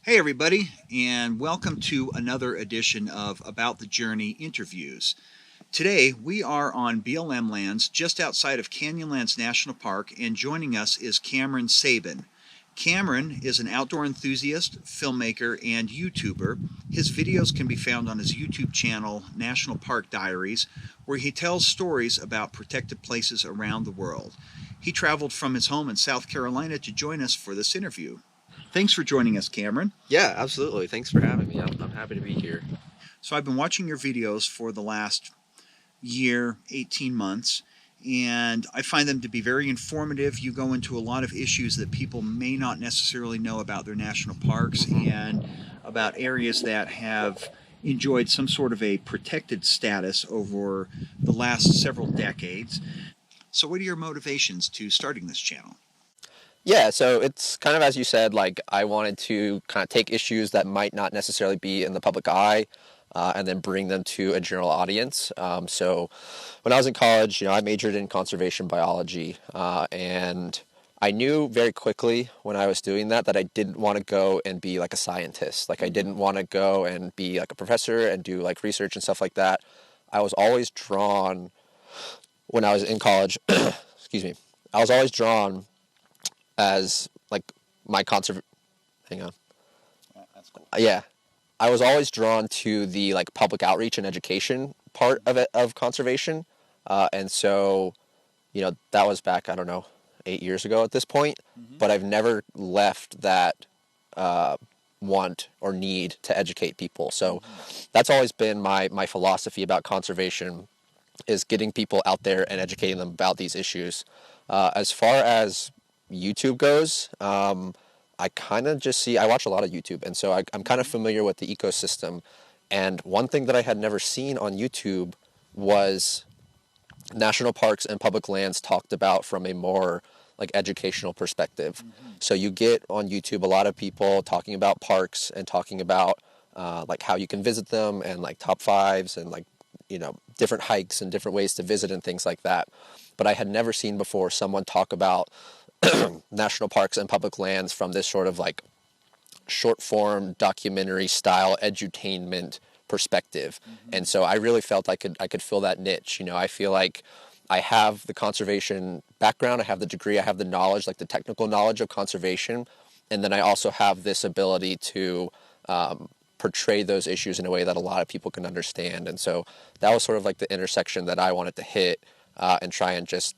Hey, everybody, and welcome to another edition of About the Journey interviews. Today, we are on BLM lands just outside of Canyonlands National Park, and joining us is Cameron Sabin. Cameron is an outdoor enthusiast, filmmaker, and YouTuber. His videos can be found on his YouTube channel, National Park Diaries, where he tells stories about protected places around the world. He traveled from his home in South Carolina to join us for this interview. Thanks for joining us, Cameron. Yeah, absolutely. Thanks for having me. I'm happy to be here. So I've been watching your videos for the last year, 18 months, and I find them to be very informative. You go into a lot of issues that people may not necessarily know about their national parks and about areas that have enjoyed some sort of a protected status over the last several decades. So what are your motivations to starting this channel? Yeah, so it's kind of as you said, like I wanted to kind of take issues that might not necessarily be in the public eye and then bring them to a general audience. So when I was in college, I majored in conservation biology and I knew very quickly when I was doing that I didn't want to go and be like a scientist. Like I didn't want to go and be like a professor and do like research and stuff like that. I was always drawn when I was in college, excuse me, I was always drawn as like my hang on. That's cool. Yeah. I was always drawn to the like public outreach and education part of it, of conservation. And so, that was back, I don't know, 8 years ago at this point, but I've never left that want or need to educate people. So that's always been my philosophy about conservation is getting people out there and educating them about these issues. As far as YouTube goes, I kind of just I watch a lot of YouTube, and so I'm kind of familiar with the ecosystem. And one thing that I had never seen on YouTube was national parks and public lands talked about from a more like educational perspective. So you get on YouTube a lot of people talking about parks and talking about like how you can visit them and like top fives and like different hikes and different ways to visit and things like that. But I had never seen before someone talk about national parks and public lands from this sort of like short form documentary style edutainment perspective. And so I really felt I could fill that niche. I feel like I have the conservation background, I have the degree, I have the knowledge, like the technical knowledge of conservation, and then I also have this ability to portray those issues in a way that a lot of people can understand. And so that was sort of like the intersection that I wanted to hit and try and just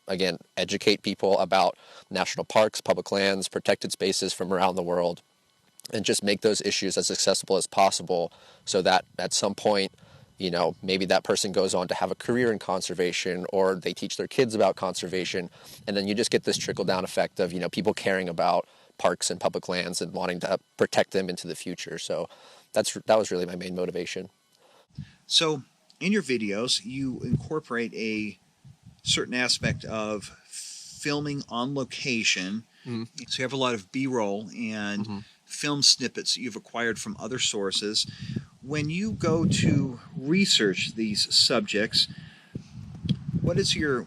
again educate people about national parks, public lands, protected spaces from around the world, and just make those issues as accessible as possible so that at some point maybe that person goes on to have a career in conservation or they teach their kids about conservation, and then you just get this trickle down effect of people caring about parks and public lands and wanting to protect them into the future. So that was really my main motivation. So in your videos, you incorporate a certain aspect of filming on location. So you have a lot of B-roll and film snippets that you've acquired from other sources. When you go to research these subjects, what is your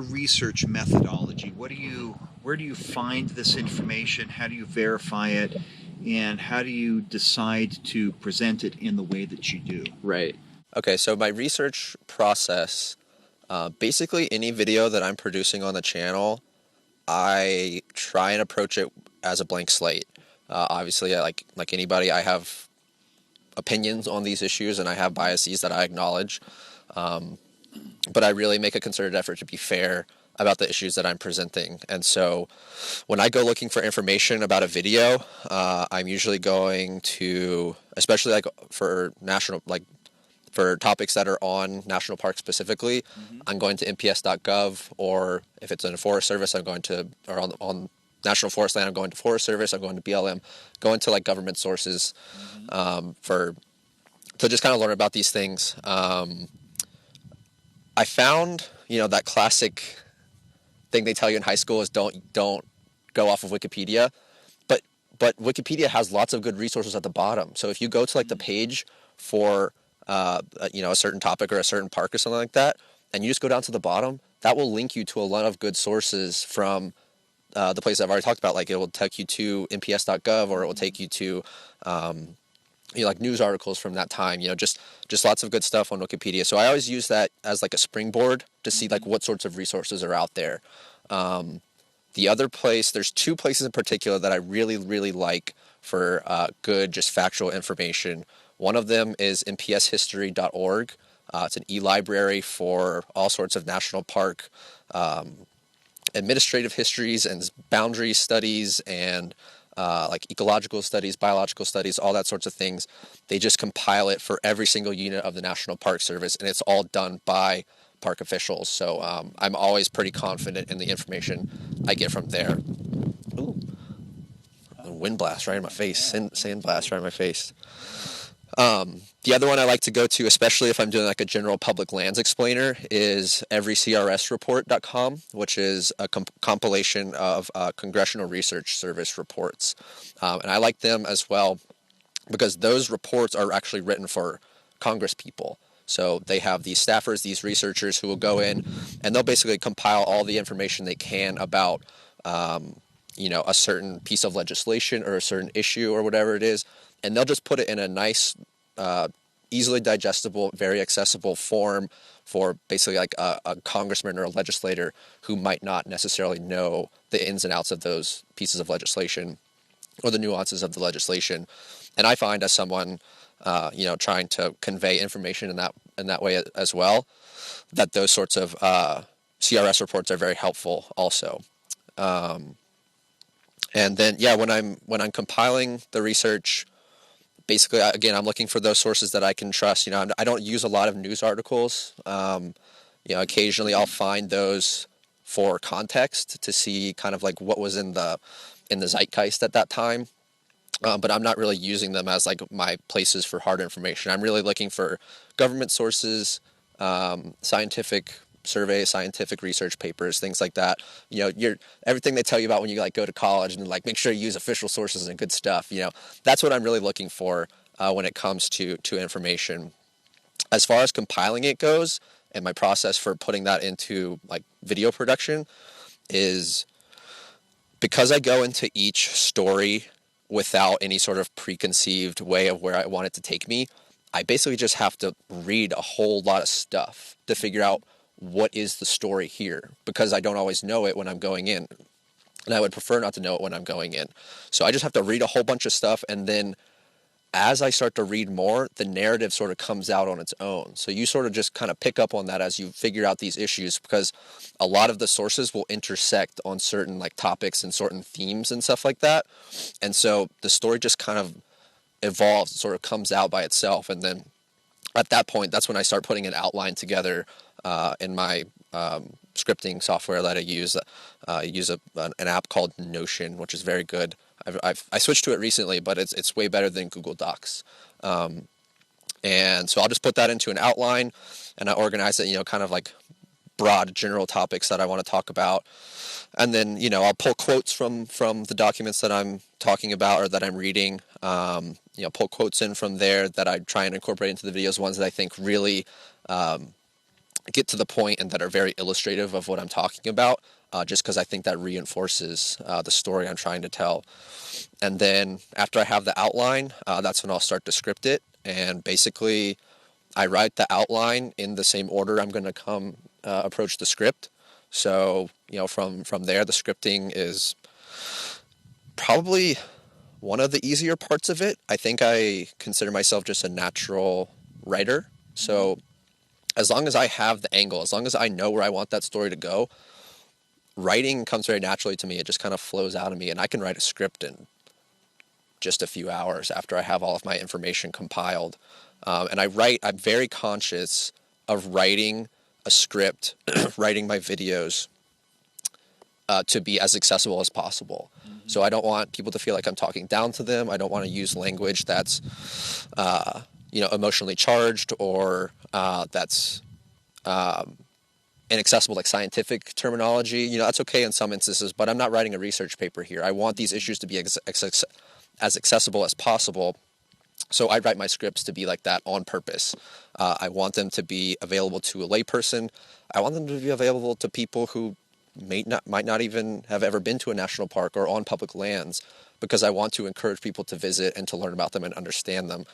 research methodology? Where do you find this information? How do you verify it? And how do you decide to present it in the way that you do? Right. Okay, so my research process, basically any video that I'm producing on the channel, I try and approach it as a blank slate. Obviously, like anybody, I have opinions on these issues and I have biases that I acknowledge, but I really make a concerted effort to be fair about the issues that I'm presenting. And so when I go looking for information about a video, I'm usually going to, especially like for for topics that are on national parks specifically, I'm going to nps.gov, or if it's in a Forest Service, I'm going to, or on National Forest land, I'm going to Forest Service, I'm going to BLM, going to like government sources to just kind of learn about these things. I found, that classic thing they tell you in high school is don't go off of Wikipedia, but Wikipedia has lots of good resources at the bottom. So if you go to like the page for a certain topic or a certain park or something like that, and you just go down to the bottom, that will link you to a lot of good sources from the places I've already talked about, like it will take you to nps.gov, or it will take you to like news articles from that time, just lots of good stuff on Wikipedia. So I always use that as like a springboard to see like what sorts of resources are out there. The other place, there's two places in particular that I really, really like for good, just factual information. One of them is npshistory.org. It's an e-library for all sorts of national park administrative histories and boundary studies and like ecological studies, biological studies, all that sorts of things. They just compile it for every single unit of the National Park Service, and it's all done by park officials. So I'm always pretty confident in the information I get from there. Ooh, a wind blast right in my face, sand blast right in my face. The other one I like to go to, especially if I'm doing like a general public lands explainer, is everycrsreport.com, which is a compilation of Congressional Research Service reports. And I like them as well because those reports are actually written for Congress people. So they have these staffers, these researchers who will go in and they'll basically compile all the information they can about a certain piece of legislation or a certain issue or whatever it is, and they'll just put it in a nice, easily digestible, very accessible form for basically like a congressman or a legislator who might not necessarily know the ins and outs of those pieces of legislation or the nuances of the legislation. And I find, as someone trying to convey information in that way as well, that those sorts of CRS reports are very helpful also. And then, when I'm compiling the research, basically, again, I'm looking for those sources that I can trust. I don't use a lot of news articles. Occasionally I'll find those for context to see kind of like what was in the zeitgeist at that time. But I'm not really using them as like my places for hard information. I'm really looking for government sources, scientific surveys, scientific research papers, things like that. Everything they tell you about when you like go to college, and like make sure you use official sources and good stuff. That's what I'm really looking for when it comes to information. As far as compiling it goes, and my process for putting that into like video production is, because I go into each story without any sort of preconceived way of where I want it to take me, I basically just have to read a whole lot of stuff to figure out what is the story here, because I don't always know it when I'm going in, and I would prefer not to know it when I'm going in. So I just have to read a whole bunch of stuff, and then as I start to read more, the narrative sort of comes out on its own. So you sort of just kind of pick up on that as you figure out these issues, because a lot of the sources will intersect on certain like topics and certain themes and stuff like that. And so the story just kind of evolves, sort of comes out by itself. And then at that point, that's when I start putting an outline together in my scripting software that I use. I use an app called Notion, which is very good. I switched to it recently, but it's way better than Google Docs. And so I'll just put that into an outline, and I organize it, kind of like broad general topics that I want to talk about. And then, I'll pull quotes from the documents that I'm talking about or that I'm reading, pull quotes in from there that I try and incorporate into the videos, ones that I think really get to the point and that are very illustrative of what I'm talking about, just because I think that reinforces the story I'm trying to tell. And then after I have the outline, that's when I'll start to script it. And basically, I write the outline in the same order I'm going to approach the script. So, from there, the scripting is probably one of the easier parts of it. I think I consider myself just a natural writer. So as long as I have the angle, as long as I know where I want that story to go, writing comes very naturally to me. It just kind of flows out of me, and I can write a script in just a few hours after I have all of my information compiled. And I'm very conscious of writing a script, writing my videos to be as accessible as possible. Mm-hmm. So I don't want people to feel like I'm talking down to them. I don't want to use language that's, emotionally charged or that's inaccessible, like scientific terminology. That's okay in some instances, but I'm not writing a research paper here. I want these issues to be as accessible as possible. So I write my scripts to be like that on purpose. I want them to be available to a layperson. I want them to be available to people who might not even have ever been to a national park or on public lands, because I want to encourage people to visit and to learn about them and understand them.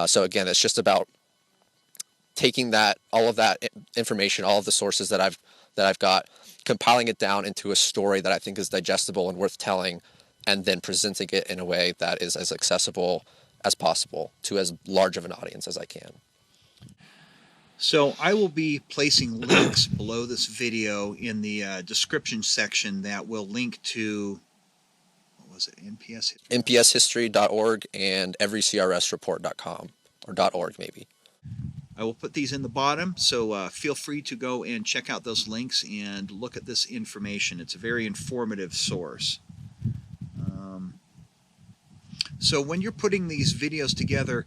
So again, it's just about taking all of that information, all of the sources that I've got, compiling it down into a story that I think is digestible and worth telling, and then presenting it in a way that is as accessible as possible to as large of an audience as I can. So I will be placing links below this video in the description section that will link to, what was it, npshistory.org and everycrsreport.com, or .org maybe. I will put these in the bottom, so feel free to go and check out those links and look at this information. It's a very informative source. So when you're putting these videos together,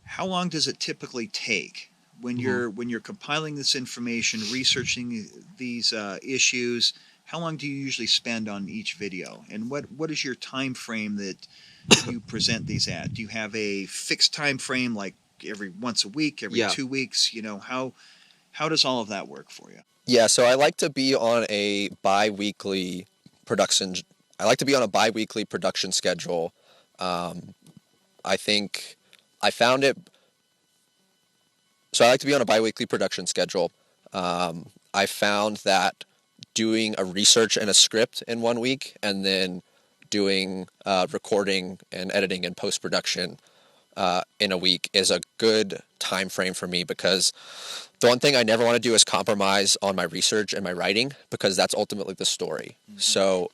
how long does it typically take? When you're compiling this information, researching these issues, how long do you usually spend on each video? And what is your time frame that you present these at? Do you have a fixed time frame, like every once a week, every 2 weeks? How does all of that work for you? Yeah, so I like to be on a bi-weekly production. I like to be on a bi-weekly production schedule. I think I found it. So I like to be on a bi-weekly production schedule. I found that doing a research and a script in 1 week, and then doing recording and editing and post-production in a week is a good time frame for me, because the one thing I never want to do is compromise on my research and my writing, because that's ultimately the story. Mm-hmm. So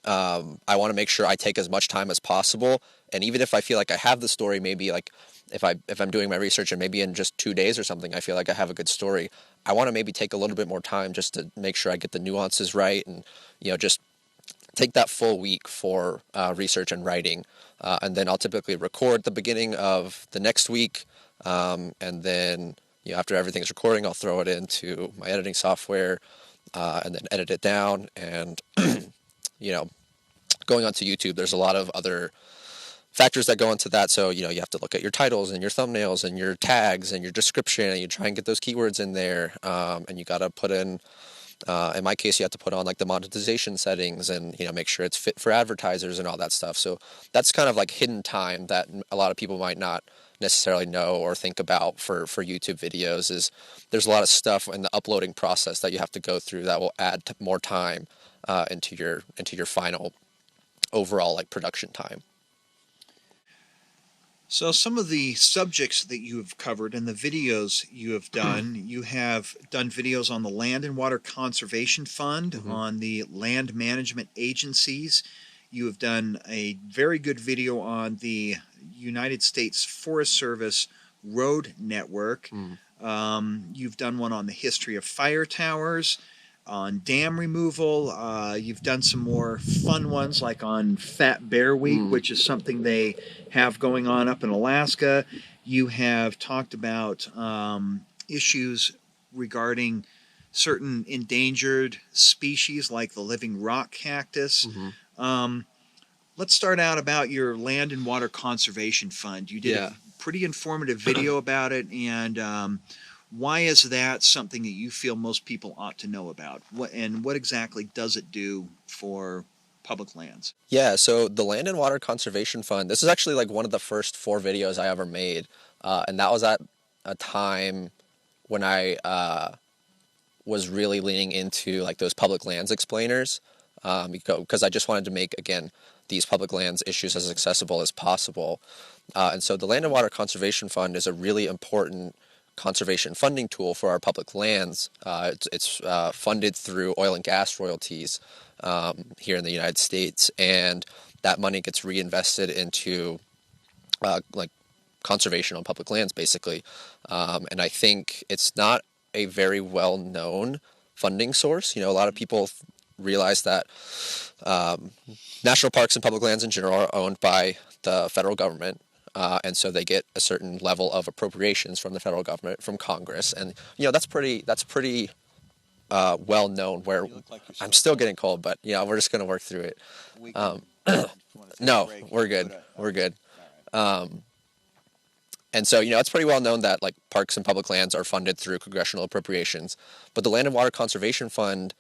I want to make sure I take as much time as possible. And even if I feel like I have the story, maybe like if I'm doing my research and maybe in just 2 days or something, I feel like I have a good story, I want to maybe take a little bit more time just to make sure I get the nuances right, and just take that full week for research and writing. And then I'll typically record the beginning of the next week, and then after everything's recording, I'll throw it into my editing software, and then edit it down. And going onto YouTube, there's a lot of other factors that go into that. So, you have to look at your titles and your thumbnails and your tags and your description, and you try and get those keywords in there. And you got to put in my case, you have to put on like the monetization settings, and, make sure it's fit for advertisers and all that stuff. So that's kind of like hidden time that a lot of people might not necessarily know or think about for YouTube videos. Is there's a lot of stuff in the uploading process that you have to go through that will add more time into your final overall like production time. So some of the subjects that you have covered and the videos you have done videos on the Land and Water Conservation Fund, mm-hmm. on the land management agencies. You have done a very good video on the United States Forest Service road network. Mm. You've done one on the history of fire towers, on dam removal. You've done some more fun ones like on Fat Bear Week, which is something they have going on up in Alaska. You have talked about issues regarding certain endangered species like the living rock cactus. Mm-hmm. Let's start out about your Land and Water Conservation Fund. You did a pretty informative video about it, and why is that something that you feel most people ought to know about? What exactly does it do for public lands? Yeah, so the Land and Water Conservation Fund, this is actually like one of the first 4 videos I ever made, and that was at a time when I was really leaning into like those public lands explainers, because I just wanted to make, again, these public lands issues as accessible as possible. And so the Land and Water Conservation Fund is a really important conservation funding tool for our public lands. It's funded through oil and gas royalties here in the United States, and that money gets reinvested into like conservation on public lands, basically. And I think it's not a very well-known funding source. A lot of people realize that national parks and public lands in general are owned by the federal government. And so they get a certain level of appropriations from the federal government, from Congress, and that's pretty well known. Where I'm still getting cold, but we're just going to work through it. No, we're good. We're good. And so it's pretty well known that like parks and public lands are funded through congressional appropriations, but the Land and Water Conservation Fund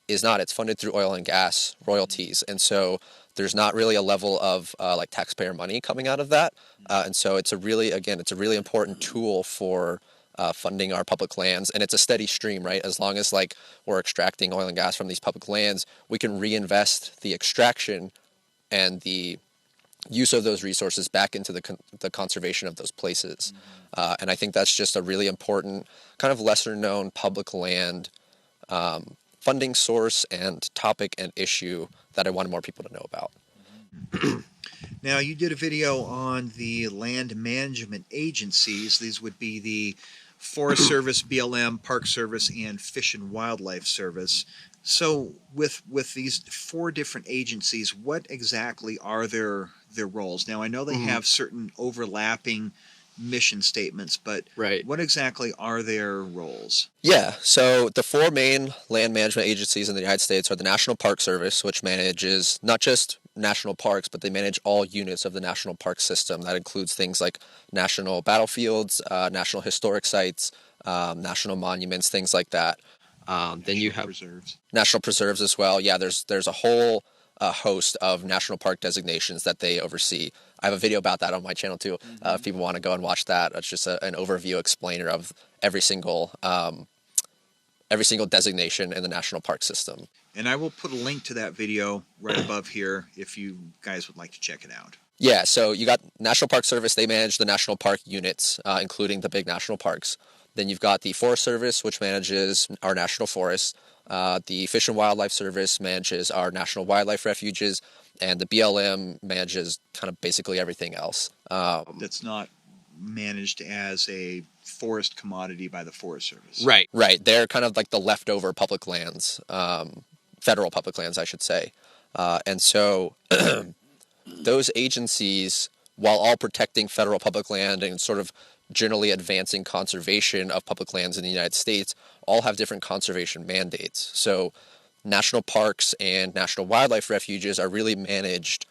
is not. It's funded through oil and gas royalties, and so there's not really a level of like taxpayer money coming out of that. And so it's a really important tool for funding our public lands, and it's a steady stream, right? As long as like we're extracting oil and gas from these public lands, we can reinvest the extraction and the use of those resources back into the conservation of those places. And I think that's just a really important kind of lesser known public land funding source and topic and issue that I wanted more people to know about. Now, you did a video on the land management agencies. These would be the Forest Service, BLM, Park Service, and Fish and Wildlife Service. So with these 4 different agencies, what exactly are their roles? Now, I know they have certain overlapping mission statements, but Right. what exactly are their roles? Yeah, so the 4 main land management agencies in the United States are the National Park Service, which manages not just national parks, but they manage all units of the national park system. That includes things like national battlefields, national historic sites, national monuments, things like that. Then you have Reserves. national preserves as well. Yeah, there's a whole host of national park designations that they oversee. I have a video about that on my channel too. If people want to go and watch that, it's just an overview explainer of every single designation in the national park system. And I will put a link to that video right above here if you guys would like to check it out. Yeah, so you got National Park Service. They manage the national park units, including the big national parks. Then you've got the Forest Service, which manages our national forests. The Fish and Wildlife Service manages our national wildlife refuges, and the BLM manages kind of basically everything else. That's not managed as a forest commodity by the Forest Service. Right. They're kind of like the leftover public lands, federal public lands, I should say. And so those agencies, while all protecting federal public land and sort of generally advancing conservation of public lands in the United States, all have different conservation mandates. So national parks and national wildlife refuges are really managed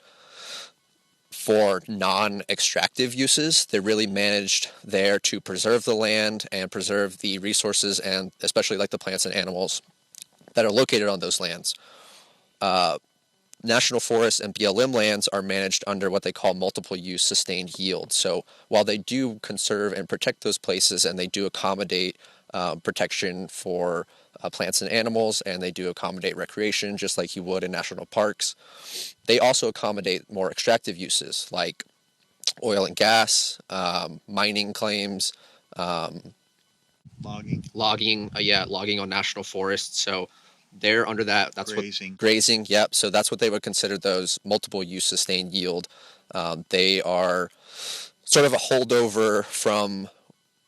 for non-extractive uses. They're really managed there to preserve the land and preserve the resources, and especially like the plants and animals that are located on those lands. National forests and BLM lands are managed under what they call multiple use sustained yield. So while they do conserve and protect those places, and they do accommodate protection for plants and animals, and they do accommodate recreation just like you would in national parks, they also accommodate more extractive uses like oil and gas, mining claims, Logging. Logging on national forests. So they're under that. That's Grazing. Grazing. Yep. So that's what they would consider those multiple use sustained yield. They are sort of a holdover from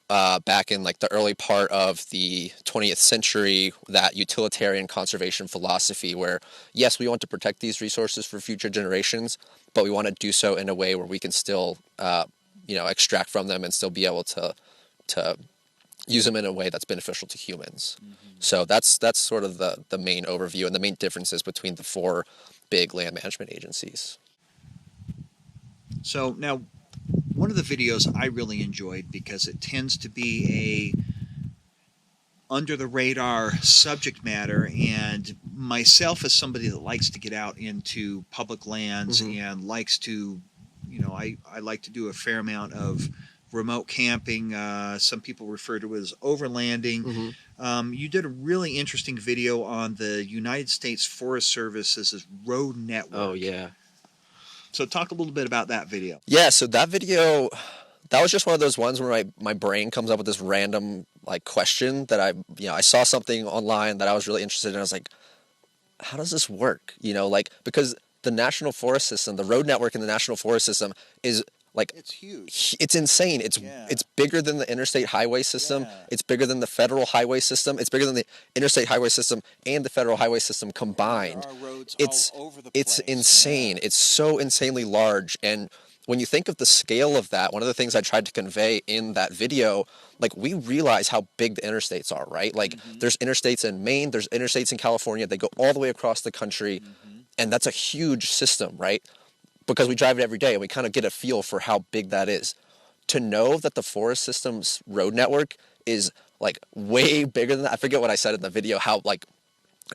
back in like the early part of the 20th century, that utilitarian conservation philosophy where, yes, we want to protect these resources for future generations, but we want to do so in a way where we can still, extract from them and still be able to use them in a way that's beneficial to humans. So that's sort of the main overview and the main differences between the 4 big land management agencies. So now, one of the videos I really enjoyed, because it tends to be a under the radar subject matter, and myself as somebody that likes to get out into public lands and likes to, I like to do a fair amount of remote camping. Some people refer to it as overlanding. You did a really interesting video on the United States Forest Service's road network. Oh, yeah. So talk a little bit about that video. Yeah, so that video, that was just one of those ones where my brain comes up with this random like question that I saw something online that I was really interested in. I was like, how does this work? Because the National Forest System, the road network in the National Forest System is like, it's huge. It's insane. It's bigger than the interstate highway system. Yeah. It's bigger than the federal highway system. It's bigger than the interstate highway system and the federal highway system combined. There are roads all over the place. It's insane. Yeah. It's so insanely large. And when you think of the scale of that, one of the things I tried to convey in that video, like, we realize how big the interstates are, right? Like, there's interstates in Maine, there's interstates in California. They go all the way across the country, and that's a huge system, right? Because we drive it every day and we kind of get a feel for how big that is. To know that the forest system's road network is like way bigger than that. I forget what I said in the video, how like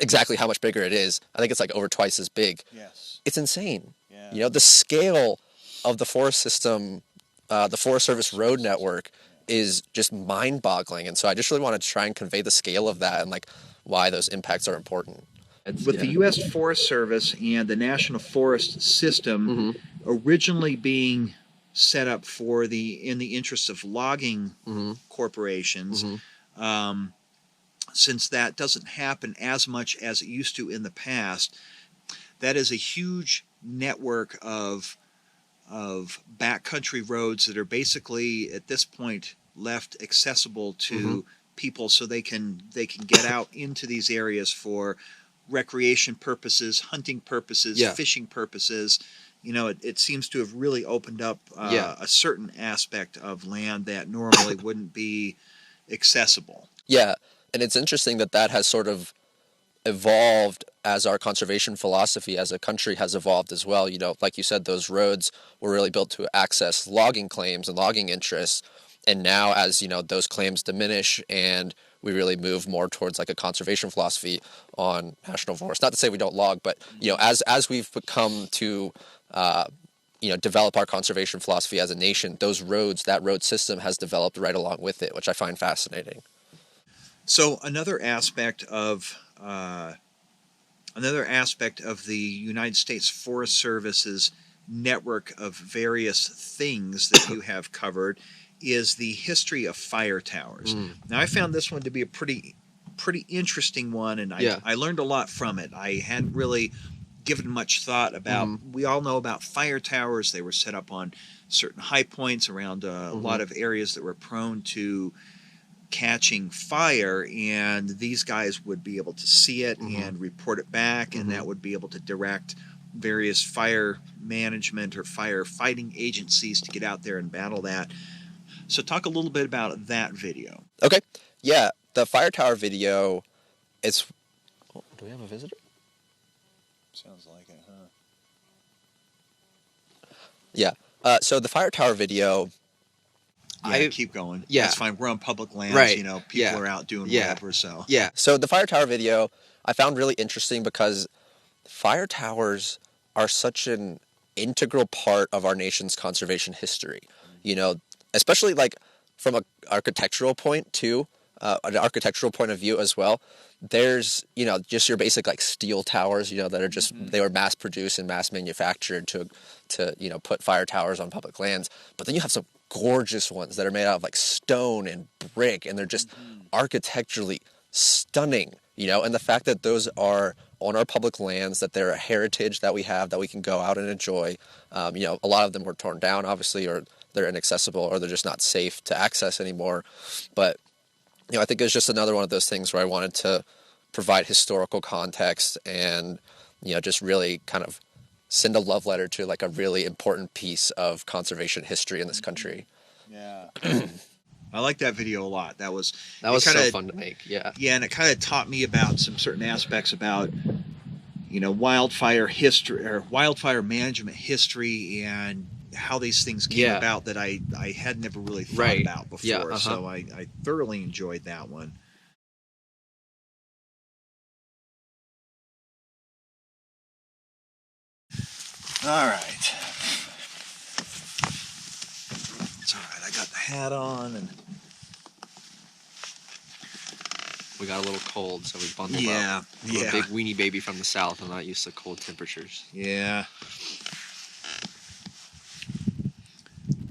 exactly how much bigger it is. I think it's like over twice as big. Yes. It's insane. Yeah. You know, the scale of the forest system, the Forest Service road network is just mind-boggling. And so I just really wanted to try and convey the scale of that and like why those impacts are important. With the U.S. Forest Service and the National Forest System originally being set up for in the interests of logging corporations, since that doesn't happen as much as it used to in the past, that is a huge network of backcountry roads that are basically at this point left accessible to people, so they can get out into these areas for recreation purposes, hunting purposes, fishing purposes. You know, it seems to have really opened up a certain aspect of land that normally wouldn't be accessible. Yeah, and it's interesting that that has sort of evolved as our conservation philosophy as a country has evolved as well. You know, like you said, those roads were really built to access logging claims and logging interests. And now as, you know, those claims diminish and we really move more towards like a conservation philosophy on national forests. Not to say we don't log, but, you know, as we've become to, you know, develop our conservation philosophy as a nation, those roads, that road system has developed right along with it, which I find fascinating. So another aspect of the United States Forest Service's network of various things that you have covered is the history of fire towers. Now, I found this one to be a pretty interesting one, and I learned a lot from it. I hadn't really given much thought about. We all know about fire towers. They were set up on certain high points around a lot of areas that were prone to catching fire, and these guys would be able to see it and report it back, and that would be able to direct various fire management or fire fighting agencies to get out there and battle that. So talk a little bit about that video. Okay. Yeah, the fire tower video, it's... Oh, do we have a visitor? Sounds like it, huh? Yeah. So the fire tower video... Yeah, keep going. Yeah. That's fine. We're on public lands. Right. You know, people are out doing whatever, so... Yeah. So the fire tower video I found really interesting because fire towers are such an integral part of our nation's conservation history. You know, especially like from an architectural point too, an architectural point of view as well. There's, you know, just your basic like steel towers, you know, that are just, they were mass produced and mass manufactured to, you know, put fire towers on public lands. But then you have some gorgeous ones that are made out of like stone and brick, and they're just architecturally stunning, you know, and the fact that those are on our public lands, that they're a heritage that we have, that we can go out and enjoy. You know, a lot of them were torn down, obviously, or they're inaccessible, or they're just not safe to access anymore. But, you know, I think it was just another one of those things where I wanted to provide historical context and, you know, just really kind of send a love letter to like a really important piece of conservation history in this country. Yeah. I like that video a lot. That was so fun to make. Yeah. Yeah, and it kind of taught me about some certain aspects about, you know, wildfire history or wildfire management history and how these things came about that I had never really thought about before. Yeah, So I thoroughly enjoyed that one. All right. It's all right. I got the hat on and... We got a little cold, so we bundled up. We're a big weenie baby from the south. I'm not used to cold temperatures. Yeah.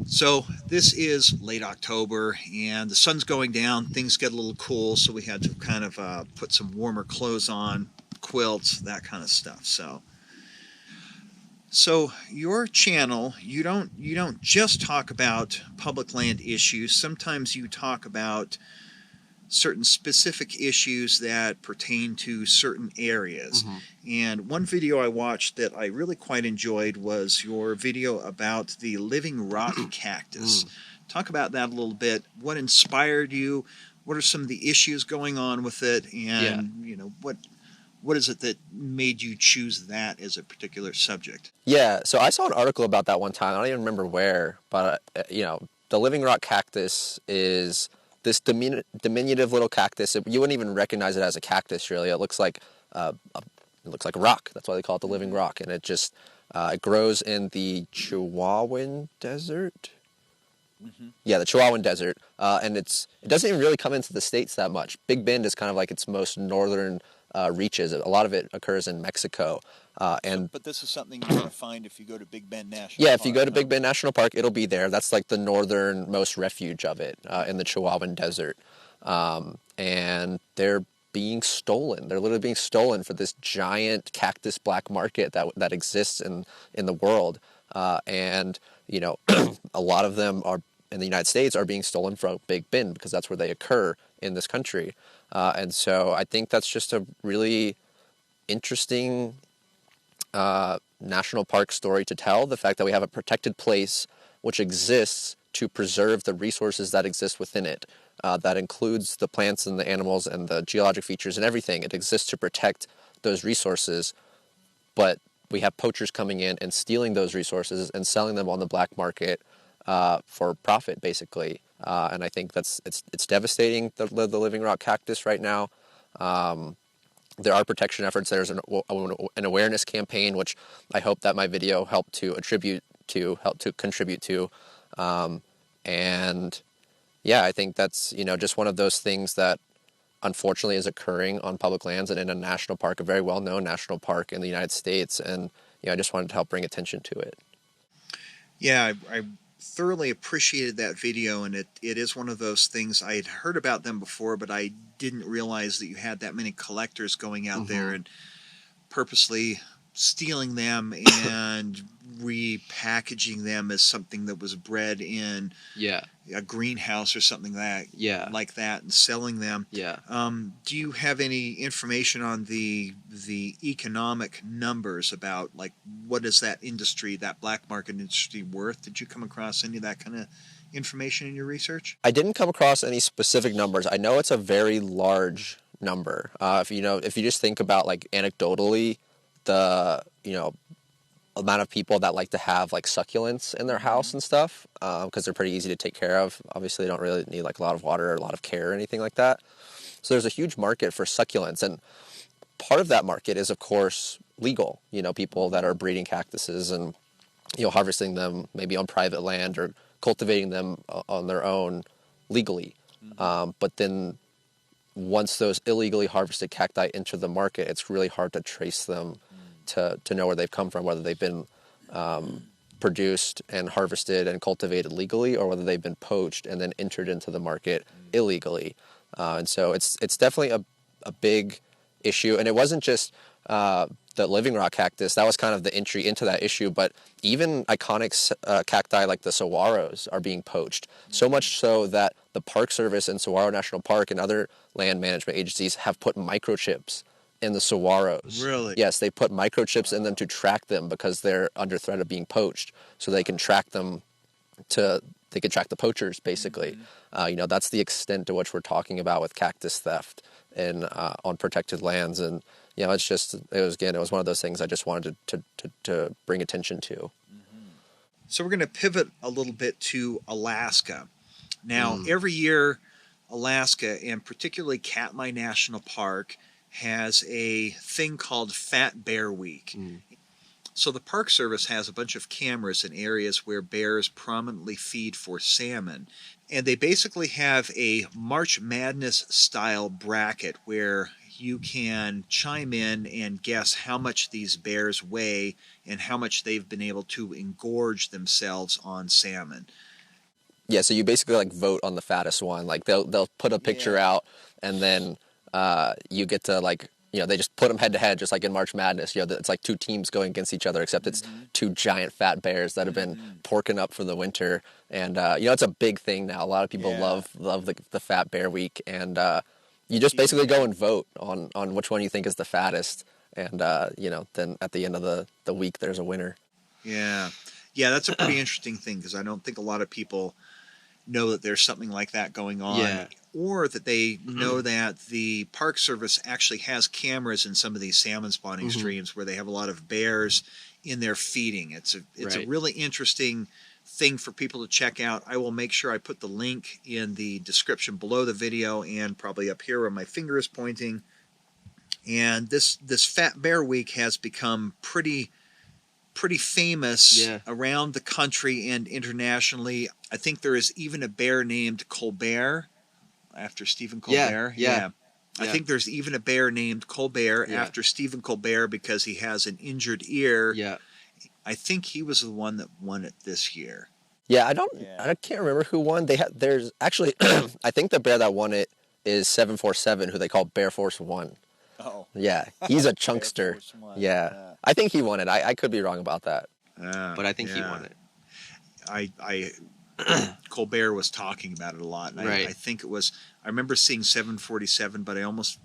So this is late October, and the sun's going down. Things get a little cool, so we had to kind of put some warmer clothes on, quilts, that kind of stuff. So your channel, you don't just talk about public land issues. Sometimes you talk about certain specific issues that pertain to certain areas. And one video I watched that I really quite enjoyed was your video about the living rock cactus. Talk about that a little bit. What inspired you? What are some of the issues going on with it? And you know, what is it that made you choose that as a particular subject? Yeah, so I saw an article about that one time. I don't even remember where, but you know, the living rock cactus is this diminutive little cactus. You wouldn't even recognize it as a cactus, really. It looks like it looks like a rock. That's why they call it the living rock. And it just it grows in the Chihuahuan Desert. Yeah, the Chihuahuan Desert, and it doesn't even really come into the States that much. Big Bend is kind of like its most northern reaches. A lot of it occurs in Mexico, and But this is something you're going to find if you go to Big Bend National yeah, Park. if you go to Big Bend National Park, it'll be there. That's like the northernmost refuge of it in the Chihuahuan Desert, and they're being stolen. They're literally being stolen for this giant cactus black market that exists in the world, and you know, a lot of them are in the United States are being stolen from Big Bend because that's where they occur in this country. And so I think that's just a really interesting national park story to tell. The fact that we have a protected place which exists to preserve the resources that exist within it. That includes the plants and the animals and the geologic features and everything. It exists to protect those resources, but we have poachers coming in and stealing those resources and selling them on the black market for profit, basically. And I think it's devastating, the living rock cactus right now. There are protection efforts. There's an awareness campaign, which I hope that my video helped to contribute to. And yeah, I think that's, just one of those things that unfortunately is occurring on public lands and in a national park, a very well-known national park in the United States. And, I just wanted to help bring attention to it. Yeah, I thoroughly appreciated that video, and it is one of those things. I had heard about them before, but I didn't realize that you had that many collectors going out there and purposely stealing them and repackaging them as something that was bred in a greenhouse or something like that and selling them. Do you have any information on the economic numbers about, like, what is that industry, that black market industry, worth? Did you come across any of that kind of information in your research? I didn't come across any specific numbers. I know it's a very large number. If you just think about, like, anecdotally, the amount of people that like to have, like, succulents in their house and stuff, because they're pretty easy to take care of. Obviously, they don't really need, like, a lot of water or a lot of care or anything like that. So there's a huge market for succulents, and part of that market is, of course, legal. People that are breeding cactuses and harvesting them maybe on private land or cultivating them on their own legally. But then once those illegally harvested cacti enter the market, it's really hard to trace them to know where they've come from, whether they've been produced and harvested and cultivated legally, or whether they've been poached and then entered into the market illegally. And so it's definitely a big issue. And it wasn't just the living rock cactus. That was kind of the entry into that issue. But even iconic cacti like the saguaros are being poached. So much so that the Park Service and Saguaro National Park and other land management agencies have put microchips in the saguaros. Really? Yes, they put microchips in them to track them because they're under threat of being poached. So they can track them they can track the poachers, basically. That's the extent to which we're talking about with cactus theft and on protected lands. And it was one of those things I just wanted to bring attention to. So we're going to pivot a little bit to Alaska. Now, every year, Alaska, and particularly Katmai National Park, has a thing called Fat Bear Week. So the Park Service has a bunch of cameras in areas where bears prominently feed for salmon. And they basically have a March Madness style bracket where you can chime in and guess how much these bears weigh and how much they've been able to engorge themselves on salmon. Yeah, so you basically, like, vote on the fattest one. Like, they'll put a picture out, and then you get to, like, they just put them head to head, just like in March Madness. It's like two teams going against each other, except it's two giant fat bears that have been porking up for the winter. And it's a big thing now. A lot of people love the Fat Bear Week, and you just basically go and vote on which one you think is the fattest. And then at the end of the week, there's a winner. Yeah, that's a pretty interesting thing, because I don't think a lot of people know that there's something like that going on, or that they know that the Park Service actually has cameras in some of these salmon spawning streams where they have a lot of bears in there feeding. It's a really interesting thing for people to check out. I will make sure I put the link in the description below the video and probably up here where my finger is pointing. And this Fat Bear Week has become pretty famous around the country and internationally. I think there is even a bear named Colbert after Stephen Colbert. Yeah. I think there's even a bear named Colbert after Stephen Colbert because he has an injured ear. Yeah. I think he was the one that won it this year. Yeah, I can't remember who won. There's actually I think the bear that won it is 747, who they call Bear Force 1. Oh. Yeah, he's a chunkster. Yeah. I think he won it. I could be wrong about that. But I think he won it. I Colbert was talking about it a lot, and Right. I think it was. I remember seeing 747, but I almost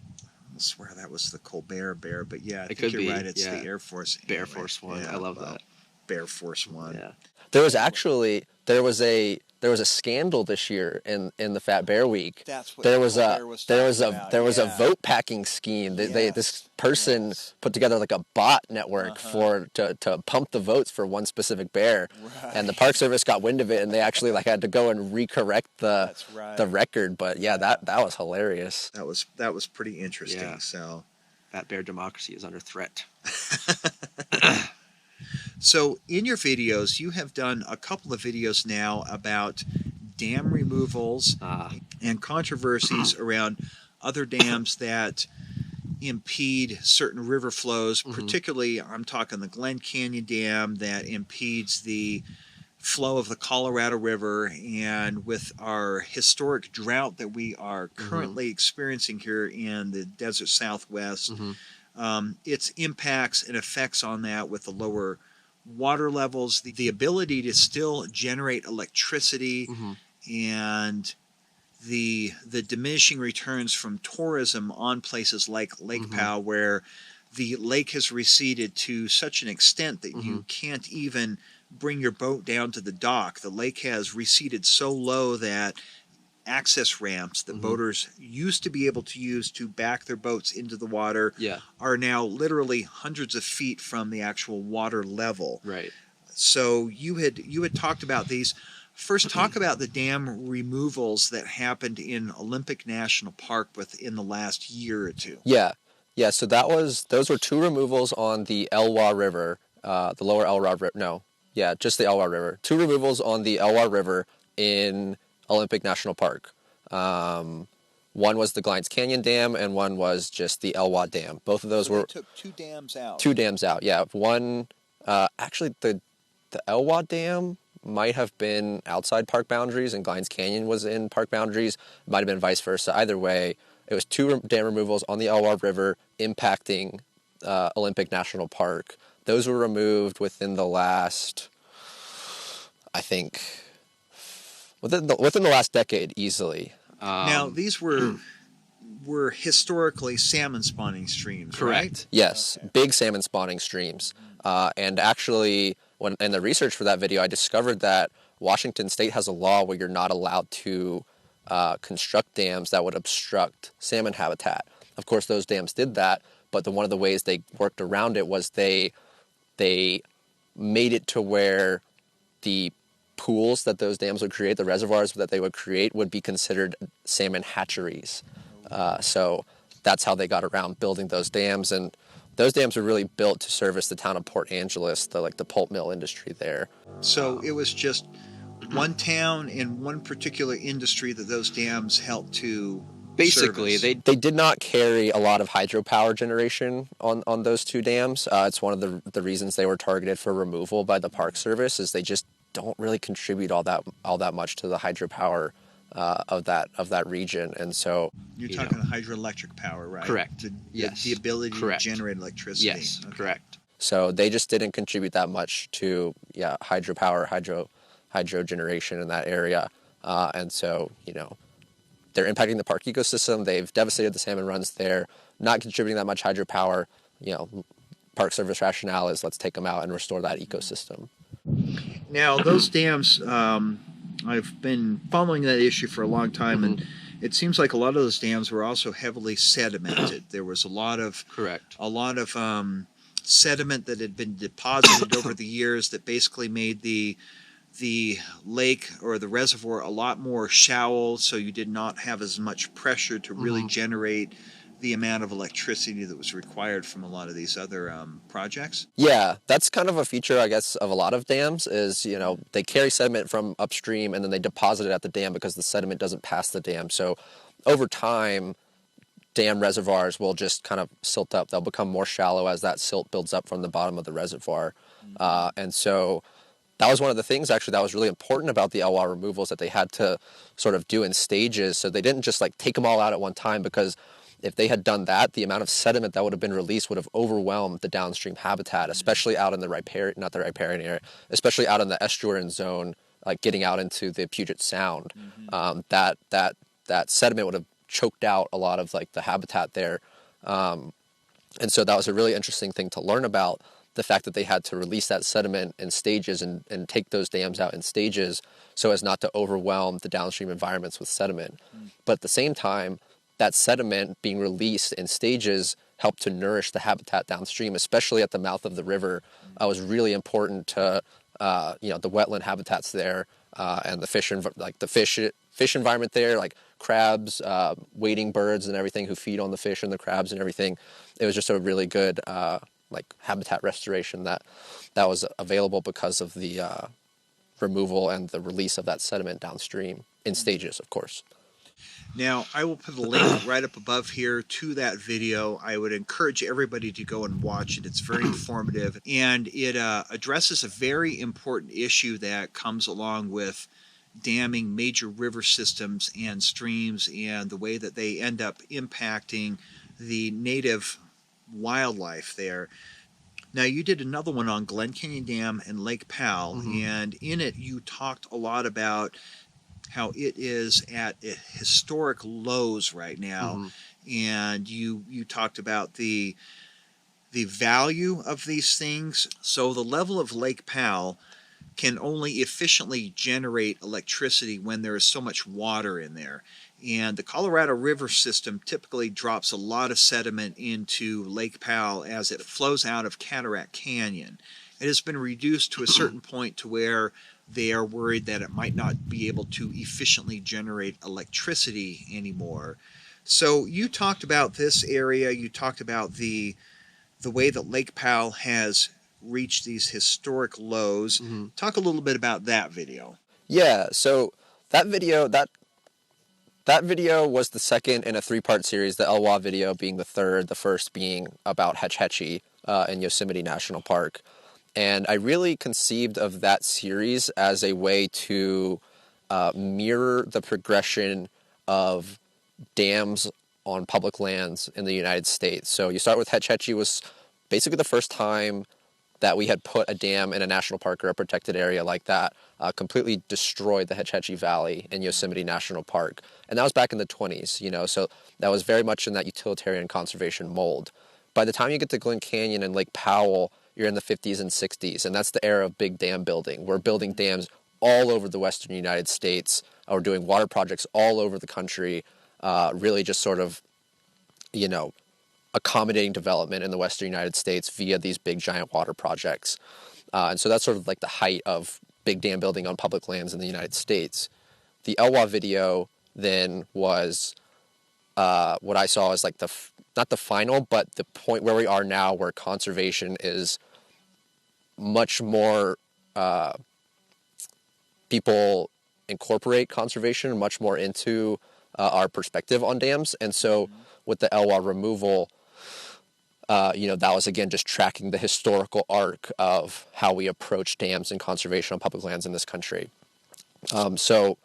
swear that was the Colbert bear. But yeah, I think you're right. It's the Air Force. Bear anyway. Force 1. I love that. Bear Force 1. Yeah. There was a scandal this year in the Fat Bear Week. That's what there was Colbert a vote packing scheme. This person put together like a bot network to pump the votes for one specific bear, and the Park Service got wind of it, and they actually like had to go and recorrect the record. But that was hilarious. That was pretty interesting. Yeah. So Fat Bear democracy is under threat. So in your videos, you have done a couple of videos now about dam removals and controversies around other dams that impede certain river flows. Particularly, I'm talking the Glen Canyon Dam that impedes the flow of the Colorado River, and with our historic drought that we are currently experiencing here in the desert Southwest, its impacts and effects on that with the lower water levels, the ability to still generate electricity, and the diminishing returns from tourism on places like Lake Powell, where the lake has receded to such an extent that you can't even bring your boat down to the dock. The lake has receded so low that access ramps that boaters used to be able to use to back their boats into the water are now literally hundreds of feet from the actual water level. Right. So you had talked about these. First, talk about the dam removals that happened in Olympic National Park within the last year or two. Yeah. So those were two removals on the Elwha River, the lower Elwha River. No, just the Elwha River. Two removals on the Elwha River in Olympic National Park. One was the Glines Canyon Dam, and one was just the Elwha Dam. Both of those were took two dams out. Two dams out. Yeah, one actually the Elwha Dam might have been outside park boundaries, and Glines Canyon was in park boundaries. It might have been vice versa. Either way, it was two dam removals on the Elwha River impacting Olympic National Park. Those were removed within the last, I think, within the last decade, easily. Now, these were historically salmon spawning streams, correct. Right? Yes, big salmon spawning streams. And actually, when in the research for that video, I discovered that Washington State has a law where you're not allowed to construct dams that would obstruct salmon habitat. Of course, those dams did that, but one of the ways they worked around it was they made it to where the pools that those dams would create, the reservoirs that they would create, would be considered salmon hatcheries. So that's how they got around building those dams, and those dams were really built to service the town of Port Angeles, the pulp mill industry there. So it was just one town and one particular industry that those dams helped to basically service. They did not carry a lot of hydropower generation on those two dams. It's one of the reasons they were targeted for removal by the Park Service, is they just don't really contribute all that much to the hydropower of that region. And so you're talking hydroelectric power, right? Correct. The ability to generate electricity. Yes, okay. Correct. So they just didn't contribute that much to hydropower, hydro generation in that area. And so, they're impacting the park ecosystem. They've devastated the salmon runs there, not contributing that much hydropower. Park Service rationale is let's take them out and restore that ecosystem. Now, those dams, I've been following that issue for a long time, and it seems like a lot of those dams were also heavily sedimented. There was a lot of sediment that had been deposited over the years that basically made the lake or the reservoir a lot more shallow, so you did not have as much pressure to really generate the amount of electricity that was required from a lot of these other projects? Yeah, that's kind of a feature, I guess, of a lot of dams is, you know, they carry sediment from upstream and then they deposit it at the dam because the sediment doesn't pass the dam. So over time, dam reservoirs will just kind of silt up. They'll become more shallow as that silt builds up from the bottom of the reservoir. And so that was one of the things actually that was really important about the LWA removals that they had to sort of do in stages. So they didn't just like take them all out at one time, because if they had done that, the amount of sediment that would have been released would have overwhelmed the downstream habitat, especially out in the riparian, not the riparian area, especially out in the estuarine zone, like getting out into the Puget Sound. That sediment would have choked out a lot of like the habitat there. And so that was a really interesting thing to learn about, the fact that they had to release that sediment in stages and take those dams out in stages so as not to overwhelm the downstream environments with sediment. But at the same time, that sediment being released in stages helped to nourish the habitat downstream, especially at the mouth of the river. Was really important to the wetland habitats there, and the fish environment there, like crabs, wading birds and everything who feed on the fish and the crabs and everything. It was just a really good habitat restoration that was available because of the removal and the release of that sediment downstream in stages, of course. Now, I will put a link right up above here to that video. I would encourage everybody to go and watch it. It's very informative, and it addresses a very important issue that comes along with damming major river systems and streams, and the way that they end up impacting the native wildlife there. Now, you did another one on Glen Canyon Dam and Lake Powell, and in it you talked a lot about how it is at historic lows right now, and you talked about the value of these things. So the level of Lake Powell can only efficiently generate electricity when there is so much water in there. And the Colorado River system typically drops a lot of sediment into Lake Powell as it flows out of Cataract Canyon. It has been reduced to a certain point to where they are worried that it might not be able to efficiently generate electricity anymore. So you talked about this area, you talked about the way that Lake Powell has reached these historic lows. Talk a little bit about that video. Yeah, so that video was the second in a three-part series, the LWA video being the third, the first being about Hetch Hetchy in Yosemite National Park. And I really conceived of that series as a way to mirror the progression of dams on public lands in the United States. So you start with Hetch Hetchy was basically the first time that we had put a dam in a national park or a protected area like that, completely destroyed the Hetch Hetchy Valley in Yosemite National Park. And that was back in the 20s, so that was very much in that utilitarian conservation mold. By the time you get to Glen Canyon and Lake Powell, you're in the 50s and 60s, and that's the era of big dam building. We're building dams all over the western United States. We're doing water projects all over the country, really just sort of, accommodating development in the western United States via these big giant water projects. And so that's sort of like the height of big dam building on public lands in the United States. The LWA video then was what I saw as like not the final, but the point where we are now, where conservation is much more, people incorporate conservation much more into our perspective on dams. And so with the LWA removal, that was, again, just tracking the historical arc of how we approach dams and conservation on public lands in this country. So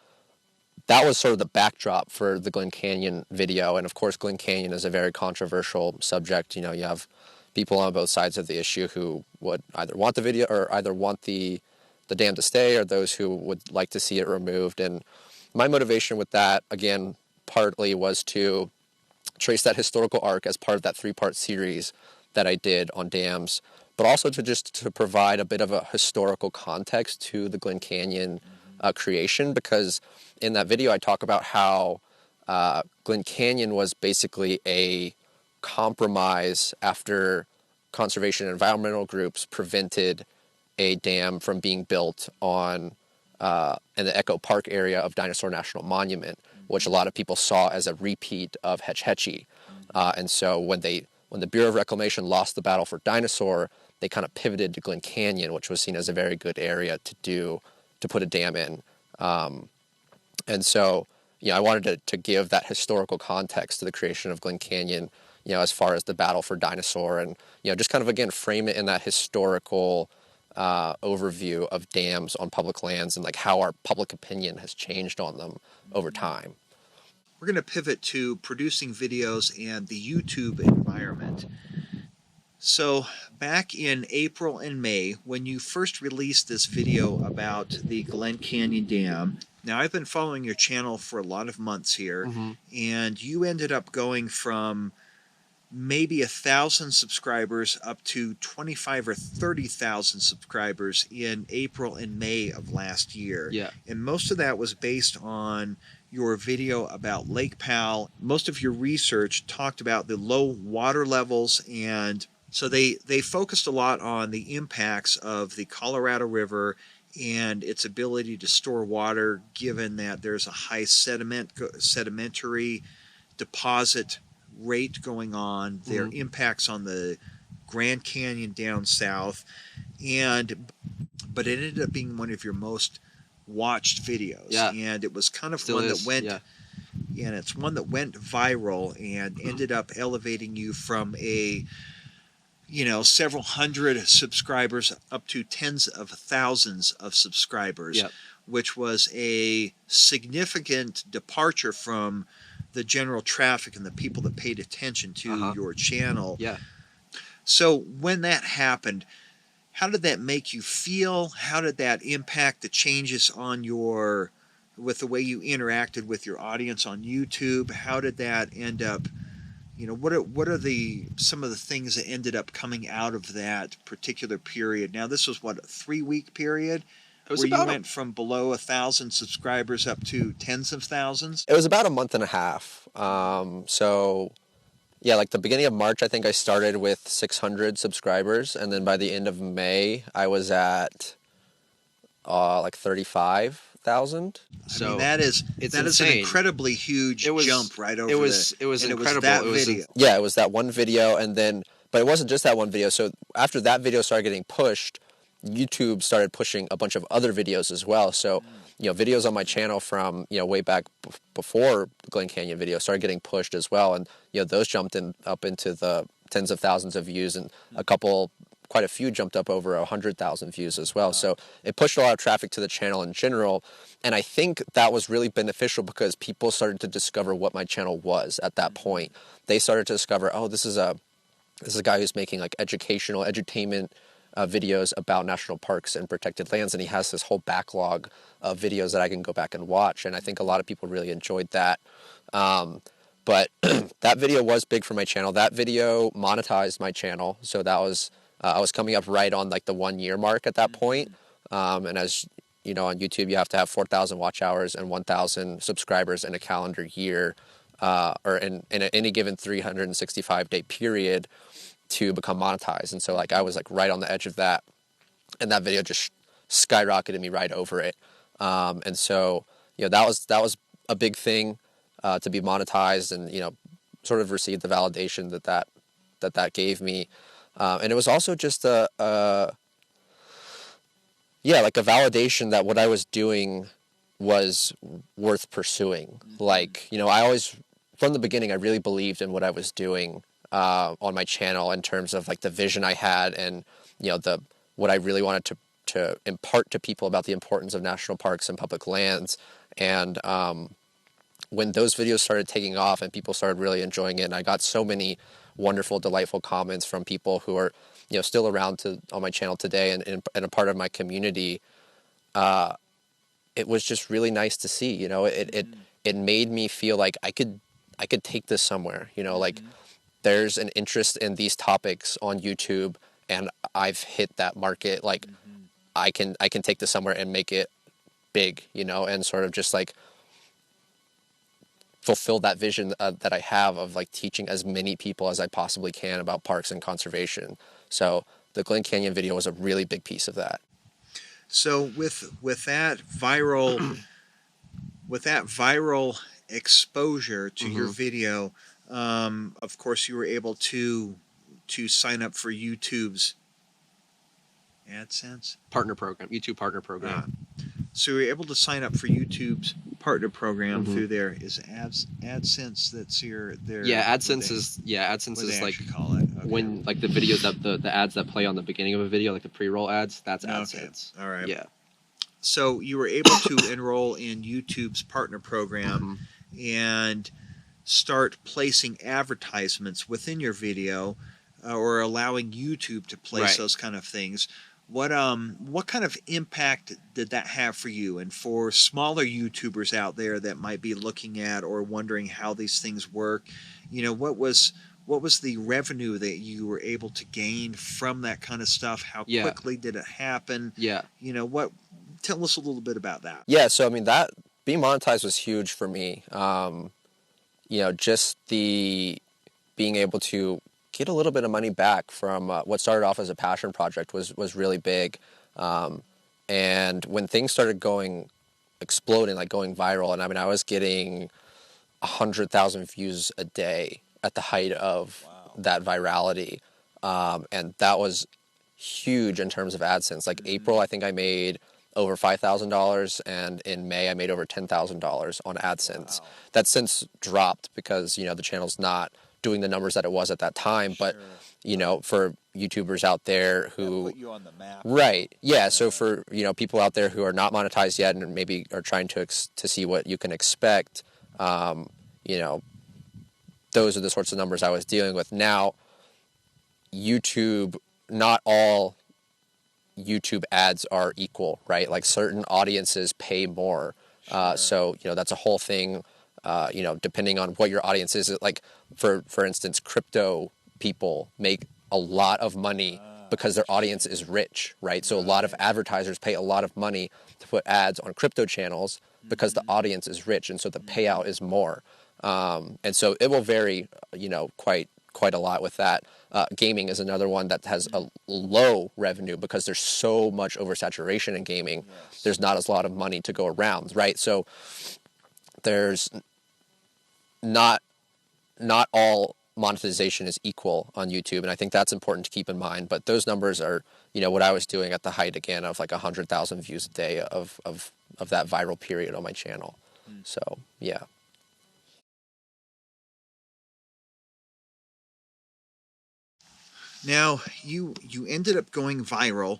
that was sort of the backdrop for the Glen Canyon video. And of course, Glen Canyon is a very controversial subject. You have people on both sides of the issue who would either want the video or either want the dam to stay, or those who would like to see it removed. And my motivation with that, again, partly was to trace that historical arc as part of that three-part series that I did on dams, but also to provide a bit of a historical context to the Glen Canyon creation, because in that video I talk about how Glen Canyon was basically a compromise after conservation and environmental groups prevented a dam from being built in the Echo Park area of Dinosaur National Monument, which a lot of people saw as a repeat of Hetch Hetchy. And so when the Bureau of Reclamation lost the battle for dinosaur, they kind of pivoted to Glen Canyon, which was seen as a very good area to put a dam in. And so, I wanted to give that historical context to the creation of Glen Canyon, as far as the battle for dinosaur, and, just kind of, again, frame it in that historical overview of dams on public lands and like how our public opinion has changed on them over time. We're going to pivot to producing videos and the YouTube environment. So back in April and May, when you first released this video about the Glen Canyon Dam, now I've been following your channel for a lot of months here, and you ended up going from maybe 1,000 subscribers up to 25 or 30,000 subscribers in April and May of last year. Yeah. And most of that was based on your video about Lake Powell. Most of your research talked about the low water levels, and so they focused a lot on the impacts of the Colorado River and its ability to store water, given that there's a high sedimentary deposit rate going on, their impacts on the Grand Canyon down south, but it ended up being one of your most watched videos, and it was kind of Still one is, that went, yeah. and it's one that went viral and ended up elevating you from a several hundred subscribers up to tens of thousands of subscribers, which was a significant departure from the general traffic and the people that paid attention to your channel. Yeah. So when that happened, how did that make you feel? How did that impact the changes on with the way you interacted with your audience on YouTube? How did that end up, what are some of the things that ended up coming out of that particular period? Now, this was, what, a 3-week period? Where you went from below 1,000 subscribers up to tens of thousands? It was about a month and a half. So, yeah, like the beginning of March, I think I started with 600 subscribers. And then by the end of May, I was at like 35,000. So I mean, that is an incredibly huge jump right over it was incredible. It was that video. Yeah, it was that one video. And then, but it wasn't just that one video. So after that video started getting pushed, YouTube started pushing a bunch of other videos as well. So, videos on my channel from, way back before the Glen Canyon video started getting pushed as well. And, those jumped up into the tens of thousands of views, and quite a few jumped up over 100,000 views as well. Wow. So it pushed a lot of traffic to the channel in general. And I think that was really beneficial because people started to discover what my channel was at that point. They started to discover, oh, this is a guy who's making like educational, edutainment videos about national parks and protected lands, and he has this whole backlog of videos that I can go back and watch, and I think a lot of people really enjoyed that. But that video was big for my channel. That video monetized my channel, so that was I was coming up right on like the 1-year mark at that point. And as you know, on YouTube, you have to have 4,000 watch hours and 1,000 subscribers in a calendar year, or in any given 365-day period, to become monetized. And so like I was like right on the edge of that, and that video just skyrocketed me right over it. And so that was a big thing, to be monetized, and sort of receive the validation that gave me. And it was also just like a validation that what I was doing was worth pursuing. Like, I always, from the beginning, I really believed in what I was doing on my channel, in terms of like the vision I had, and what I really wanted to impart to people about the importance of national parks and public lands. And when those videos started taking off and people started really enjoying it, and I got so many wonderful, delightful comments from people who are still around on my channel today, and a part of my community, it was just really nice to see. It made me feel like I could take this somewhere. Like, there's an interest in these topics on YouTube, and I've hit that market. Like, I can take this somewhere and make it big, and sort of just like fulfill that vision that I have of like teaching as many people as I possibly can about parks and conservation. So the Glen Canyon video was a really big piece of that. So with that viral exposure to your video, Of course, you were able to sign up for YouTube's AdSense YouTube partner program. So you're able to sign up for YouTube's partner program through there. Is AdSense that's their AdSense is like call it when like the videos that the ads that play on the beginning of a video, like the pre-roll ads, that's AdSense. All right. Yeah. So you were able to enroll in YouTube's partner program and start placing advertisements within your video, or allowing YouTube to place those kind of things. What kind of impact did that have for you, and for smaller YouTubers out there that might be looking at or wondering how these things work? What was the revenue that you were able to gain from that kind of stuff? How quickly did it happen? Yeah. Tell us a little bit about that. Yeah, so I mean, that being monetized was huge for me. Just the being able to get a little bit of money back from what started off as a passion project was really big. And when things started exploding, like going viral, and I mean, I was getting 100,000 views a day at the height of that virality. And that was huge in terms of AdSense. Like April, I think I made over $5,000, and in May I made over $10,000 on AdSense. That's since dropped because the channel's not doing the numbers that it was at that time. But for YouTubers out there who put you on the map, right? Yeah. So for people out there who are not monetized yet and maybe are trying to see what you can expect, those are the sorts of numbers I was dealing with. Now, YouTube, not all YouTube ads are equal, right? Like certain audiences pay more. So, that's a whole thing, depending on what your audience is. Like, for instance, crypto people make a lot of money because their audience is rich, right? So a lot of advertisers pay a lot of money to put ads on crypto channels because the audience is rich, and so the payout is more. And so it will vary, quite a lot with that. Gaming is another one that has a low revenue because there's so much oversaturation in gaming. Yes. There's not a lot of money to go around, right? So there's not all monetization is equal on YouTube, and I think that's important to keep in mind. But those numbers are, what I was doing at the height again of like 100,000 views a day of that viral period on my channel. So yeah. Now, you ended up going viral.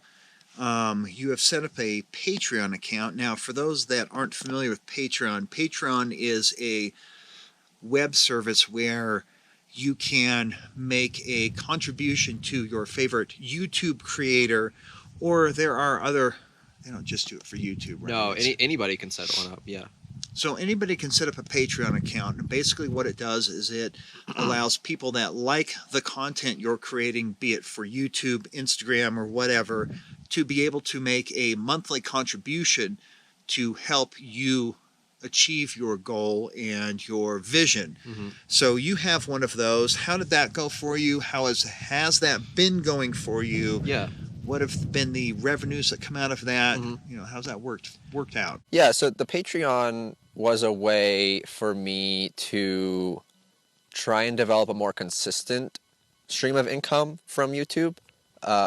You have set up a Patreon account. Now, for those that aren't familiar with Patreon, Patreon is a web service where you can make a contribution to your favorite YouTube creator, or there are other, they don't just do it for YouTube, right? No, anybody can set one up, yeah. So anybody can set up a Patreon account, and basically what it does is it allows people that like the content you're creating, be it for YouTube, Instagram, or whatever, to be able to make a monthly contribution to help you achieve your goal and your vision. So you have one of those. How did that go for you? How has that been going for you? Yeah. What have been the revenues that come out of that? How's that worked out? Yeah, so the Patreon was a way for me to try and develop a more consistent stream of income from YouTube,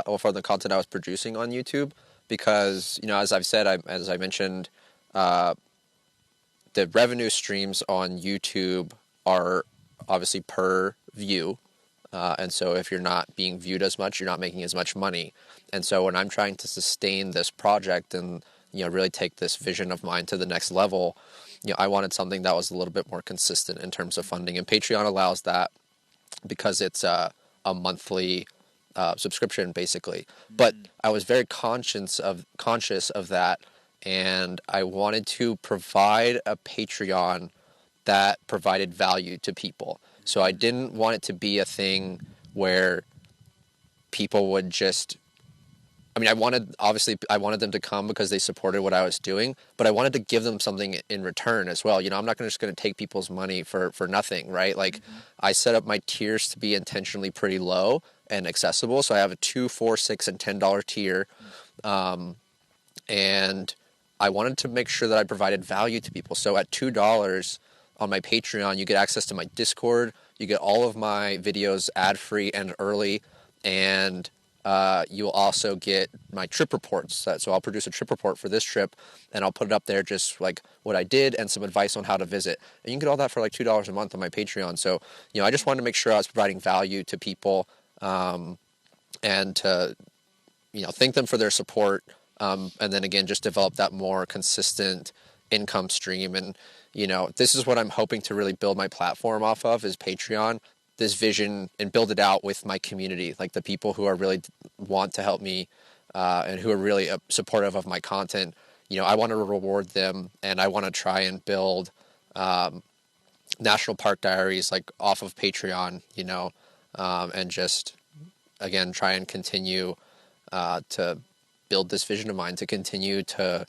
or from the content I was producing on YouTube, because as I've said, as I mentioned, the revenue streams on YouTube are obviously per view, and so if you're not being viewed as much, you're not making as much money. And so when I'm trying to sustain this project and really take this vision of mine to the next level, I wanted something that was a little bit more consistent in terms of funding, and Patreon allows that because it's a monthly subscription, basically. But I was very conscious of that, and I wanted to provide a Patreon that provided value to people. So I didn't want it to be a thing where people would just, I wanted them to come because they supported what I was doing, but I wanted to give them something in return as well. I'm not just going to take people's money for nothing, right? Like, I set up my tiers to be intentionally pretty low and accessible. So I have a $2, $4, $6, and $10 tier. And I wanted to make sure that I provided value to people. So at $2 on my Patreon, you get access to my Discord, you get all of my videos ad-free and early, and you will also get my trip reports. So I'll produce a trip report for this trip, and I'll put it up there, just like what I did and some advice on how to visit. And you can get all that for like $2 a month on my Patreon. So, I just wanted to make sure I was providing value to people, and to, thank them for their support. And then again, just develop that more consistent income stream. And, this is what I'm hoping to really build my platform off of, is Patreon, this vision, and build it out with my community, like the people who are really want to help me, and who are really supportive of my content. I want to reward them, and I want to try and build National Park Diaries like off of Patreon, and just, again, try and continue to build this vision of mine, to continue to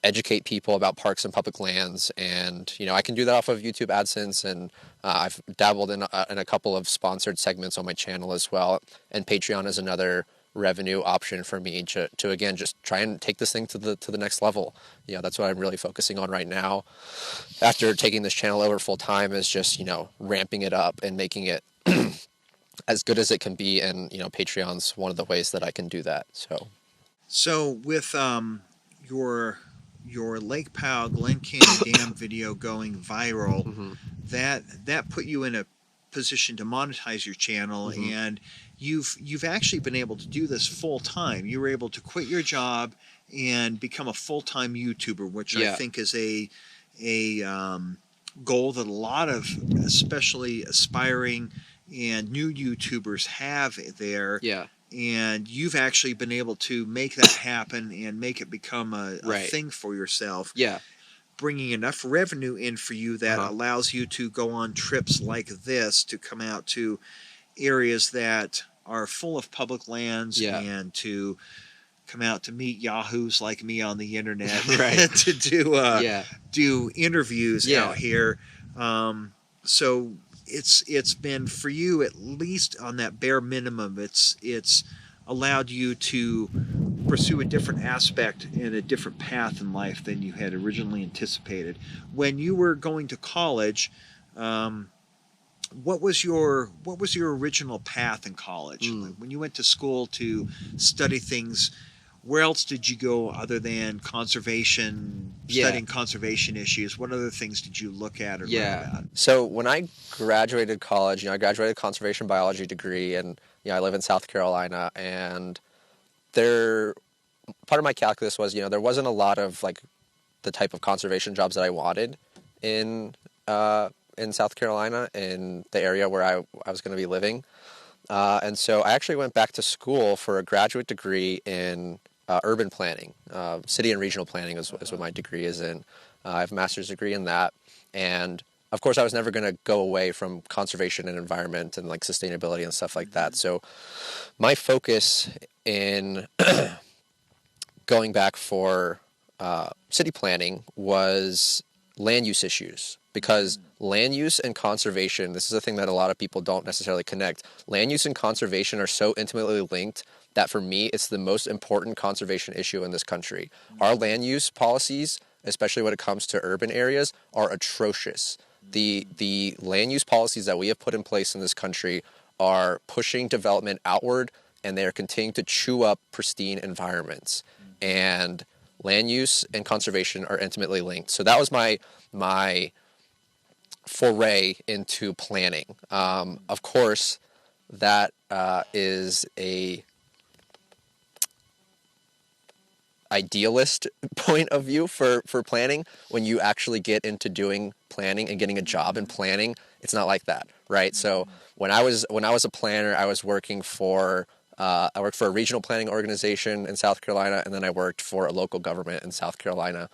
educate people about parks and public lands. And I can do that off of YouTube AdSense, and I've dabbled in a couple of sponsored segments on my channel as well. And Patreon is another revenue option for me to again just try and take this thing to the next level. That's what I'm really focusing on right now, after taking this channel over full time, is just ramping it up and making it as good as it can be. And Patreon's one of the ways that I can do that. So with your Lake Powell Glen Canyon Dam video going viral, Mm-hmm. that put you in a position to monetize your channel, Mm-hmm. and you've actually been able to do this full time. You were able to quit your job and become a full-time YouTuber, which I think is a goal that a lot of especially aspiring and new YouTubers have there. Yeah. And you've actually been able to make that happen and make it become a thing for yourself. Yeah. Bringing enough revenue in for you that allows you to go on trips like this, to come out to areas that are full of public lands, and to come out to meet yahoos like me on the internet, to do interviews out here. So it's been, for you, at least on that bare minimum, it's allowed you to pursue a different aspect and a different path in life than you had originally anticipated. When you were going to college, what was your original path in college? When you went to school to study things, where else did you go other than conservation, studying conservation issues? What other things did you look at or learn about? So when I graduated college, I graduated a conservation biology degree, and I live in South Carolina, and part of my calculus was, there wasn't a lot of like the type of conservation jobs that I wanted in South Carolina, in the area where I was going to be living. And so I actually went back to school for a graduate degree in urban planning. City and regional planning is what my degree is in. I have a master's degree in that. And of course, I was never going to go away from conservation and environment and like sustainability and stuff like that. So my focus in going back for city planning was land use issues, because land use and conservation, this is a thing that a lot of people don't necessarily connect. Land use and conservation are so intimately linked that for me, it's the most important conservation issue in this country. Our land use policies, especially when it comes to urban areas, are atrocious. The land use policies that we have put in place in this country are pushing development outward, and they are continuing to chew up pristine environments. And land use and conservation are intimately linked. So that was my foray into planning. Of course, that is a idealist point of view for planning. When you actually get into doing planning and getting a job in planning, it's not like that, right? So when I was a planner, I was working for I worked for a regional planning organization in South Carolina, and then I worked for a local government in South Carolina.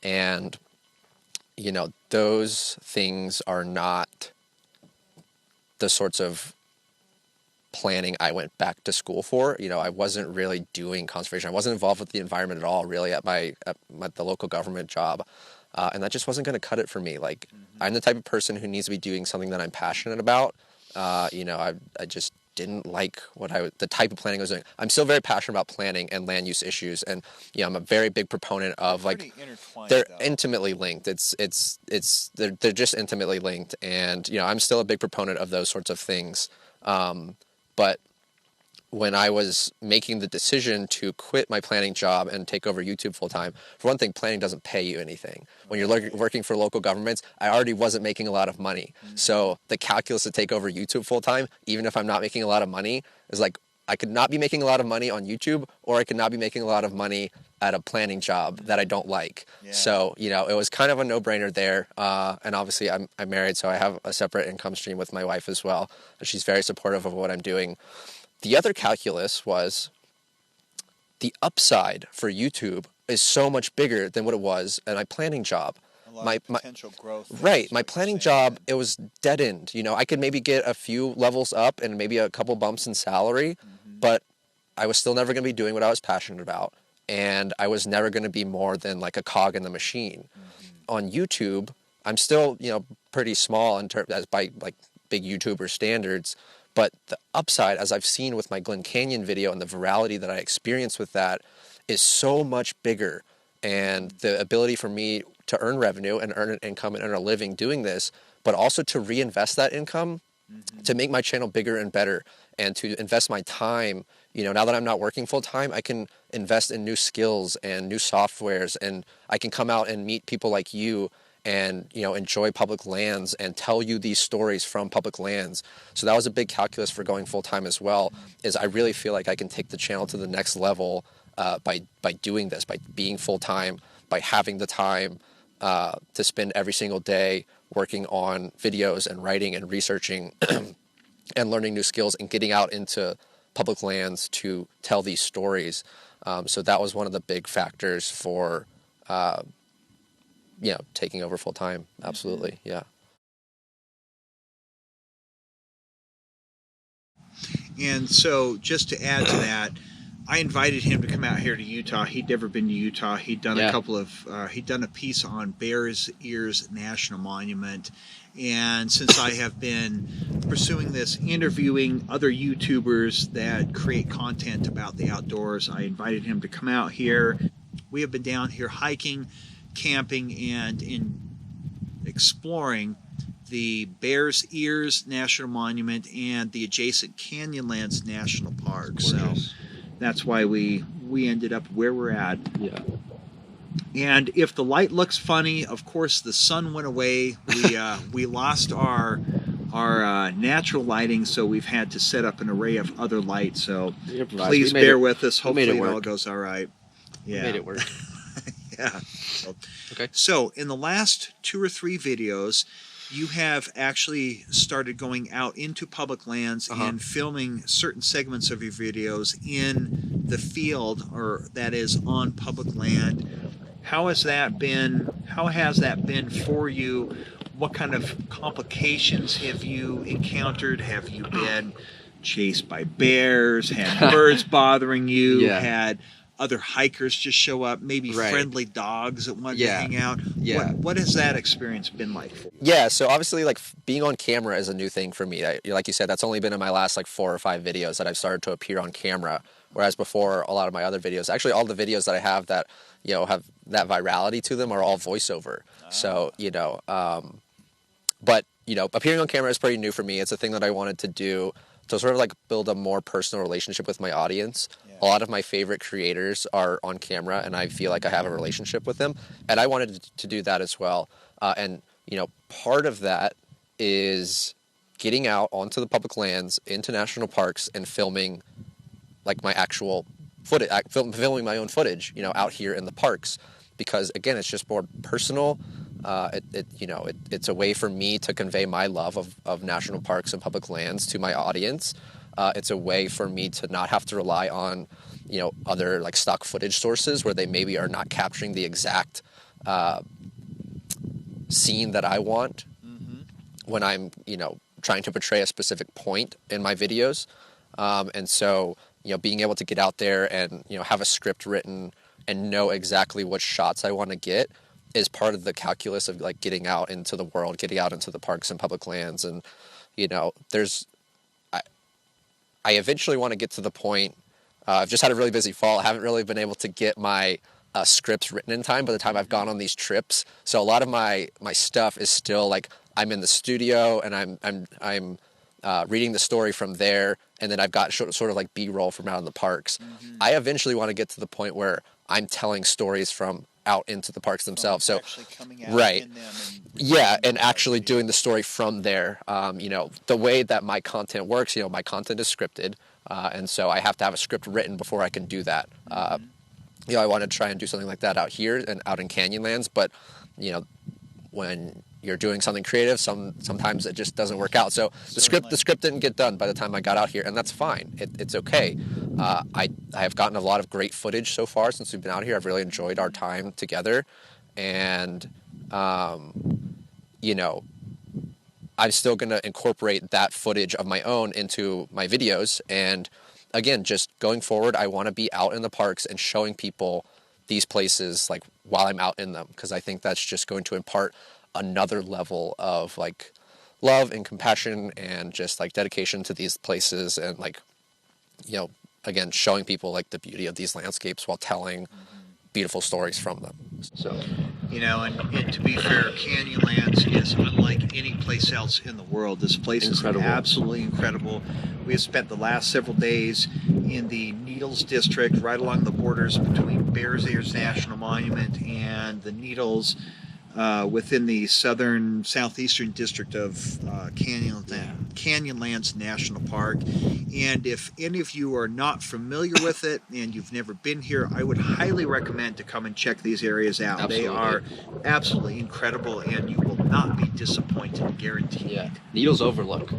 And those things are not the sorts of planning I went back to school for. I wasn't really doing conservation. I wasn't involved with the environment at all, really, at the local government job. And that just wasn't going to cut it for me. Like, I'm the type of person who needs to be doing something that I'm passionate about. I just didn't like the type of planning I was doing. I'm still very passionate about planning and land use issues, and I'm a very big proponent of like they're intimately linked. They're just intimately linked, and I'm still a big proponent of those sorts of things. But when I was making the decision to quit my planning job and take over YouTube full time, for one thing, planning doesn't pay you anything. When you're working for local governments, I already wasn't making a lot of money. So the calculus to take over YouTube full time, even if I'm not making a lot of money, is like I could not be making a lot of money on YouTube, or I could not be making a lot of money at a planning job that I don't like. So, it was kind of a no-brainer there. And obviously I'm married, so I have a separate income stream with my wife as well. She's very supportive of what I'm doing. The other calculus was the upside for YouTube is so much bigger than what it was at my planning job. My potential growth. Right. My planning job, it was dead end. I could maybe get a few levels up and maybe a couple bumps in salary, but I was still never going to be doing what I was passionate about. And I was never going to be more than like a cog in the machine. On YouTube, I'm still, pretty small in terms as by like big YouTuber standards. But the upside, as I've seen with my Glen Canyon video and the virality that I experienced with that, is so much bigger. And the ability for me to earn revenue and earn an income and earn a living doing this, but also to reinvest that income to make my channel bigger and better, and to invest my time. Now that I'm not working full time, I can invest in new skills and new softwares, and I can come out and meet people like you and enjoy public lands and tell you these stories from public lands. So that was a big calculus for going full time as well, is I really feel like I can take the channel to the next level by doing this, by being full time, by having the time to spend every single day working on videos and writing and researching and learning new skills and getting out into public lands to tell these stories. So that was one of the big factors for taking over full time. Absolutely. Yeah. And so just to add to that, I invited him to come out here to Utah. He'd never been to Utah. He'd done he'd done a piece on Bears Ears National Monument. And since I have been pursuing this, interviewing other YouTubers that create content about the outdoors, I invited him to come out here. We have been down here hiking, camping, and exploring the Bears Ears National Monument and the adjacent Canyonlands National Park. So that's why we ended up where we're at. Yeah. And if the light looks funny, of course the sun went away. We lost our natural lighting, so we've had to set up an array of other lights. So please bear with us. Hopefully it all goes all right. Yeah. We made it work. Yeah. Okay. So in the last 2 or 3 videos, you have actually started going out into public lands and filming certain segments of your videos in the field, or that is on public land. How has that been? How has that been for you? What kind of complications have you encountered? Have you been chased by bears? Had birds bothering you? Yeah. Had other hikers just show up, maybe friendly dogs that wanted to hang out? What has that experience been like for you? Yeah, so obviously like being on camera is a new thing for me. Like you said, that's only been in my last like 4 or 5 videos that I've started to appear on camera, whereas before a lot of my other videos, actually all the videos that I have that have that virality to them are all voiceover. So but appearing on camera is pretty new for me. It's a thing that I wanted to do to sort of like build a more personal relationship with my audience. A lot of my favorite creators are on camera, and I feel like I have a relationship with them, and I wanted to do that as well. And part of that is getting out onto the public lands, into national parks, and filming like my actual footage, filming my own footage, out here in the parks, because again, it's just more personal. It's a way for me to convey my love of national parks and public lands to my audience. It's a way for me to not have to rely on, other like stock footage sources where they maybe are not capturing the exact scene that I want when I'm, trying to portray a specific point in my videos. And so, being able to get out there and, have a script written and know exactly what shots I want to get is part of the calculus of like getting out into the world, getting out into the parks and public lands. And, I eventually want to get to the point. I've just had a really busy fall. I haven't really been able to get my scripts written in time by the time I've gone on these trips. So a lot of my stuff is still like I'm in the studio and I'm reading the story from there, and then I've got sort of like B-roll from out in the parks. I eventually want to get to the point where I'm telling stories from out into the parks themselves. So actually coming out right. in them Yeah, and actually doing the story from there. The way that my content works, my content is scripted, and so I have to have a script written before I can do that. I want to try and do something like that out here and out in Canyonlands, but when you're doing something creative, sometimes it just doesn't work out. So the script didn't get done by the time I got out here, and that's fine. It's okay. I have gotten a lot of great footage so far since we've been out here. I've really enjoyed our time together, and I'm still going to incorporate that footage of my own into my videos. And again, just going forward, I want to be out in the parks and showing people these places like while I'm out in them, because I think that's just going to impart another level of like love and compassion and just like dedication to these places, and like again showing people like the beauty of these landscapes while telling beautiful stories from them. So and to be fair, Canyonlands is unlike any place else in the world. This place Incredible. is absolutely incredible. We have spent the last several days in the Needles district, right along the borders between Bears Ears National Monument and the Needles, within the southeastern district of Canyonlands National Park. And if any of you are not familiar with it and you've never been here, I would highly recommend to come and check these areas out. Absolutely. They are absolutely incredible, and you will not be disappointed, guaranteed. Yeah. Needles Overlook.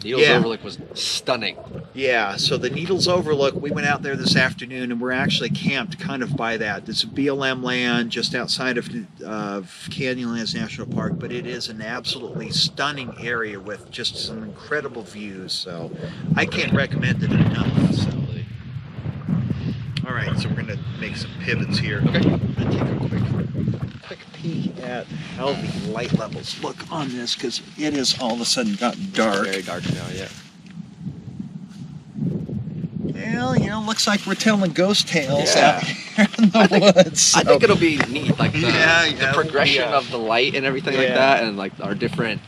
Overlook was stunning. Yeah, so the Needles Overlook, we went out there this afternoon, and we're actually camped kind of by that. It's BLM land just outside of Canyonlands National Park, but it is an absolutely stunning area with just some incredible views. So I can't recommend it enough. Absolutely. All right, so we're going to make some pivots here. Okay. I'm going to take a quick peek at how the light levels look on this, because it has all of a sudden gotten dark. Very dark now, yeah. Well, looks like we're telling ghost tales Yeah. out here in the woods. So. I think it'll be neat, like the progression yeah. of the light and everything like Yeah. that, and like our different,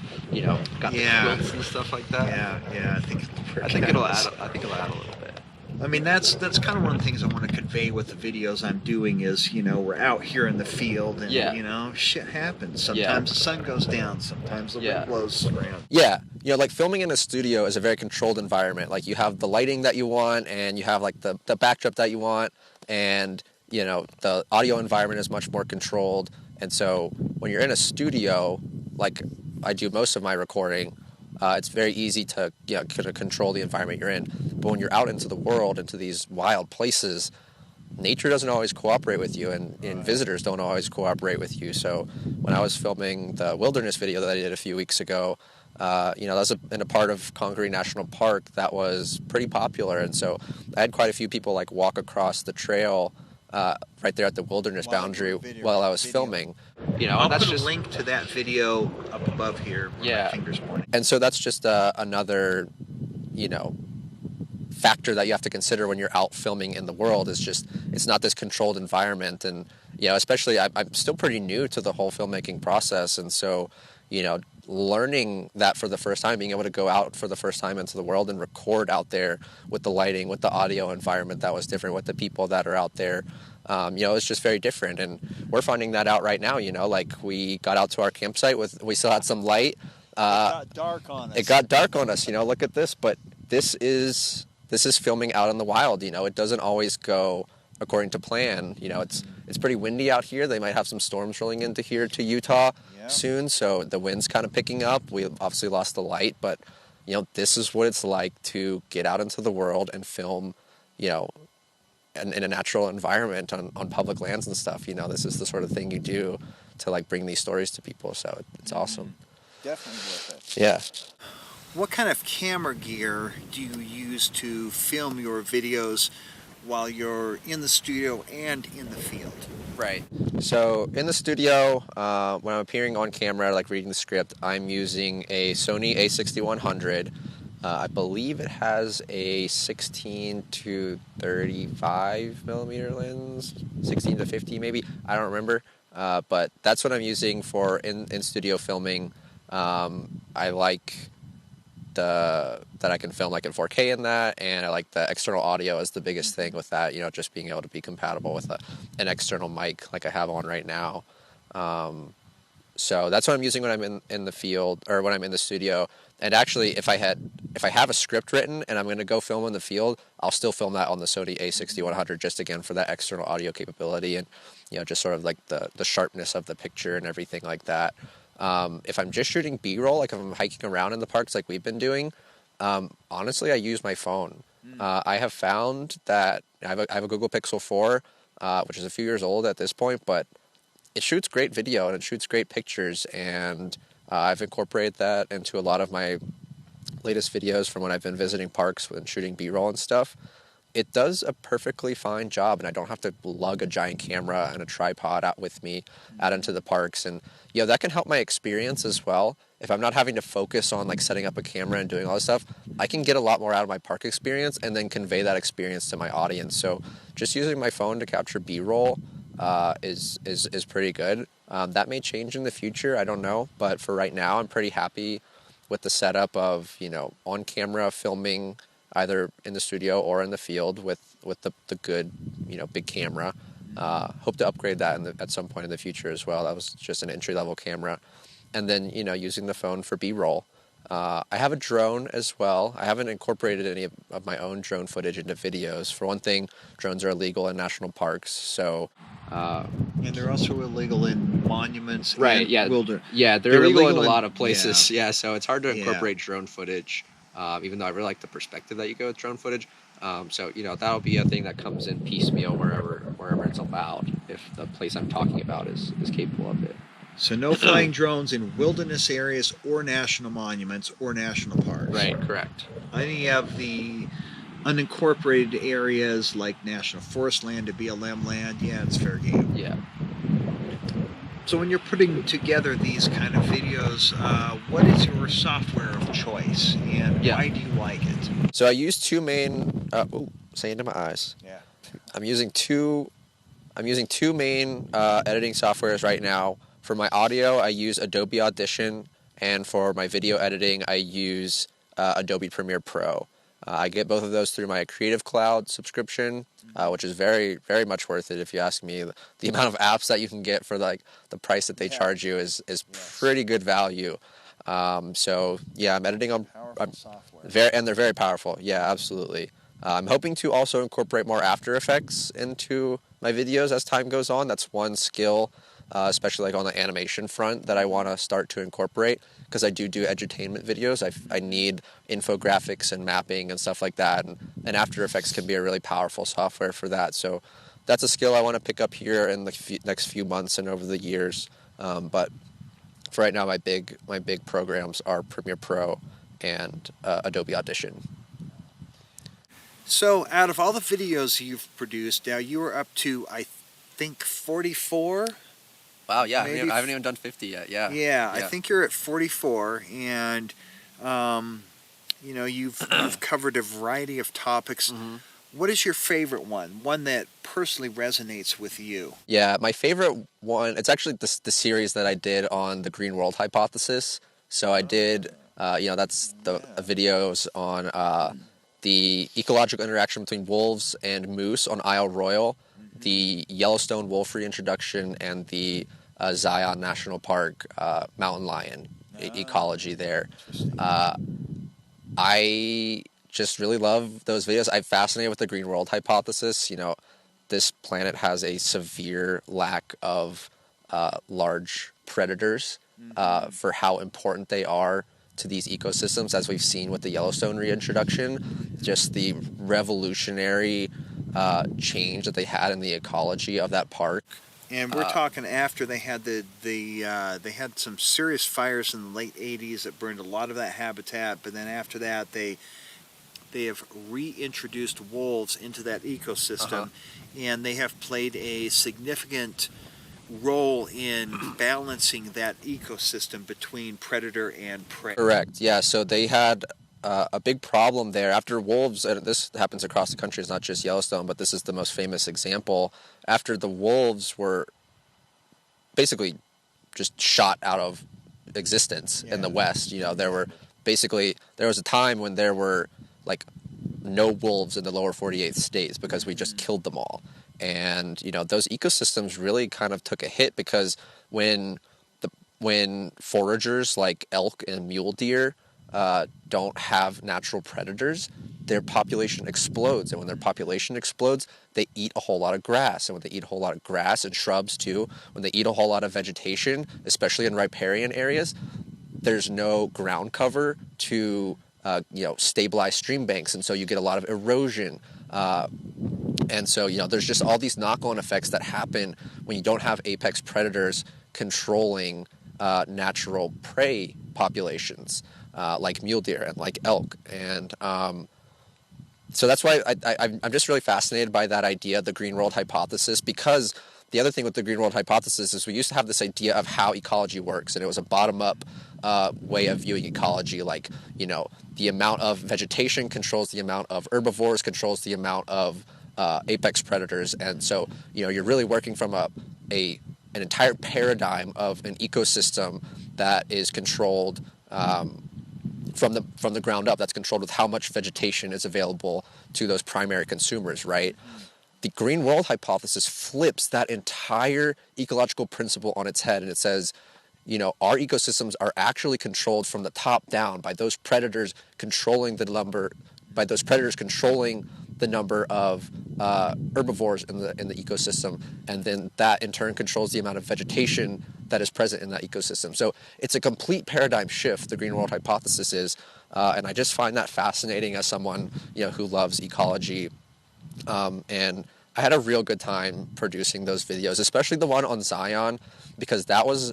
got the Yeah. quilts and stuff like that. Yeah, I think it'll add. I think it'll add a little bit. I mean, that's kind of one of the things I want to convey with the videos I'm doing is, we're out here in the field and, shit happens. Sometimes the sun goes down, sometimes the wind blows around. Yeah, like filming in a studio is a very controlled environment. Like you have the lighting that you want, and you have like the backdrop that you want, and the audio environment is much more controlled. And so when you're in a studio, like I do most of my recording, it's very easy to kind of control the environment you're in. But when you're out into the world, into these wild places, nature doesn't always cooperate with you, and visitors don't always cooperate with you. So when I was filming the wilderness video that I did a few weeks ago, that was in a part of Congaree National Park that was pretty popular. And so I had quite a few people like walk across the trail right there at the wilderness boundary while I was filming. I'll that's put just a link to that video up above here where my finger's pointing. And so that's just another, factor that you have to consider when you're out filming in the world is just, it's not this controlled environment. And, especially I'm still pretty new to the whole filmmaking process. And so, learning that for the first time, being able to go out for the first time into the world and record out there with the lighting, with the audio environment that was different, with the people that are out there, it's just very different. And we're finding that out right now, like we got out to our campsite we still had some light. It got dark on us. It got dark on us, look at this, but this is filming out in the wild. It doesn't always go according to plan. It's pretty windy out here. They might have some storms rolling into here to Utah soon, so the wind's kind of picking up. We obviously lost the light, but this is what it's like to get out into the world and film, in a natural environment on public lands and stuff. This is the sort of thing you do to like bring these stories to people. So it's awesome. Definitely worth it. Yeah. What kind of camera gear do you use to film your videos while you're in the studio and in the field? Right. So in the studio, when I'm appearing on camera, like reading the script, I'm using a Sony A6100. I believe it has a 16 to 35 millimeter lens, 16 to 50 maybe. I don't remember. But that's what I'm using for in studio filming. I like that I can film like in 4K in that, and I like the external audio is the biggest thing with that. Just being able to be compatible with an external mic like I have on right now. So that's what I'm using when I'm in the field or when I'm in the studio. And actually, if I have a script written and I'm going to go film in the field, I'll still film that on the Sony A6100 just again for that external audio capability and just sort of like the sharpness of the picture and everything like that. If I'm just shooting B-roll, like if I'm hiking around in the parks like we've been doing, honestly, I use my phone. I have found that I have a Google Pixel 4, which is a few years old at this point, but it shoots great video and it shoots great pictures, and I've incorporated that into a lot of my latest videos from when I've been visiting parks and shooting B-roll and stuff. It does a perfectly fine job, and I don't have to lug a giant camera and a tripod out with me out into the parks, and that can help my experience as well. If I'm not having to focus on like setting up a camera and doing all this stuff, I can get a lot more out of my park experience and then convey that experience to my audience. So just using my phone to capture B-roll is pretty good. That may change in the future, I don't know, but for right now, I'm pretty happy with the setup of on camera filming either in the studio or in the field with the good big camera. Hope to upgrade that at some point in the future as well. That was just an entry level camera, and then using the phone for B-roll. I have a drone as well. I haven't incorporated any of my own drone footage into videos. For one thing, drones are illegal in national parks, so. And they're also illegal in monuments Right, and yeah. wilderness. Yeah, they're illegal in a lot of places. Yeah, so it's hard to Yeah. incorporate drone footage, even though I really like the perspective that you get with drone footage. So that'll be a thing that comes in piecemeal wherever it's allowed, if the place I'm talking about is capable of it. So no flying drones in wilderness areas or national monuments or national parks. Right, correct. Any of the unincorporated areas like national forest land to BLM land, yeah, it's fair game. Yeah. So when you're putting together these kind of videos, what is your software of choice, and why do you like it? So I use two main. Say into my eyes. Yeah. I'm using two main editing softwares right now. For my audio, I use Adobe Audition, and for my video editing, I use Adobe Premiere Pro. I get both of those through my Creative Cloud subscription, which is very, very much worth it. If you ask me, the amount of apps that you can get for the price that they charge you is pretty good value. So yeah, I'm editing on software. and they're very powerful. Yeah, absolutely. I'm hoping to also incorporate more After Effects into my videos as time goes on. That's one skill, especially like on the animation front, that I want to start to incorporate, because I do edutainment videos. I need infographics and mapping and stuff like that, and After Effects can be a really powerful software for that. So that's a skill I want to pick up here in the next few months and over the years. But for right now, my big programs are Premiere Pro and Adobe Audition. So out of all the videos you've produced, now you are up to, I think, 44? Wow, yeah, Maybe I haven't even done 50 yet. Yeah, I think you're at 44, and you've covered a variety of topics. Mm-hmm. What is your favorite one that personally resonates with you? Yeah, my favorite one, it's actually the series that I did on the Green World Hypothesis. So I did, that's the videos on the ecological interaction between wolves and moose on Isle Royal, the Yellowstone wolf reintroduction, and the Zion National Park mountain lion ecology there. I just really love those videos. I'm fascinated with the Green World Hypothesis. This planet has a severe lack of large predators for how important they are to these ecosystems, as we've seen with the Yellowstone reintroduction. Just the revolutionary change that they had in the ecology of that park. And we're talking after they had they had some serious fires in the late 80s that burned a lot of that habitat, but then after that they have reintroduced wolves into that ecosystem, and they have played a significant role in balancing that ecosystem between predator and prey. Correct. Yeah. So they had a big problem there after wolves, and this happens across the country, it's not just Yellowstone, but this is the most famous example. After the wolves were basically just shot out of existence in the West, there was a time when there were like no wolves in the lower 48 states because we just killed them all. And, those ecosystems really kind of took a hit because when foragers like elk and mule deer don't have natural predators, their population explodes. And when their population explodes, they eat a whole lot of grass. And when they eat a whole lot of grass and shrubs too, when they eat a whole lot of vegetation, especially in riparian areas, there's no ground cover to stabilize stream banks. And so you get a lot of erosion. And so, there's just all these knock-on effects that happen when you don't have apex predators controlling natural prey populations like mule deer and like elk. And so that's why I'm just really fascinated by that idea, the green world hypothesis, because the other thing with the green world hypothesis is we used to have this idea of how ecology works, and it was a bottom-up way of viewing ecology, like, the amount of vegetation controls the amount of herbivores, controls the amount of apex predators. And so, you're really working from an entire paradigm of an ecosystem that is controlled from the ground up, that's controlled with how much vegetation is available to those primary consumers, right? The green world hypothesis flips that entire ecological principle on its head, and it says, our ecosystems are actually controlled from the top down by those predators controlling the number of herbivores in the ecosystem, and then that in turn controls the amount of vegetation that is present in that ecosystem. So it's a complete paradigm shift, the green world hypothesis is, and I just find that fascinating as someone who loves ecology. And I had a real good time producing those videos, especially the one on Zion, because that was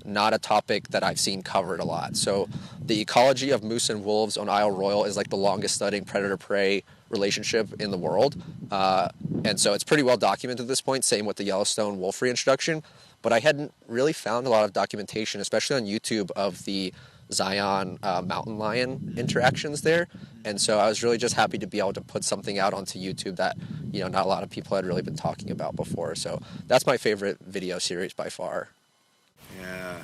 not a topic that I've seen covered a lot. So the ecology of moose and wolves on Isle Royale is like the longest studying predator-prey relationship in the world. And so it's pretty well documented at this point, same with the Yellowstone wolf reintroduction. But I hadn't really found a lot of documentation, especially on YouTube, of the Zion mountain lion interactions there. And so I was really just happy to be able to put something out onto YouTube that, not a lot of people had really been talking about before. So that's my favorite video series by far. Yeah.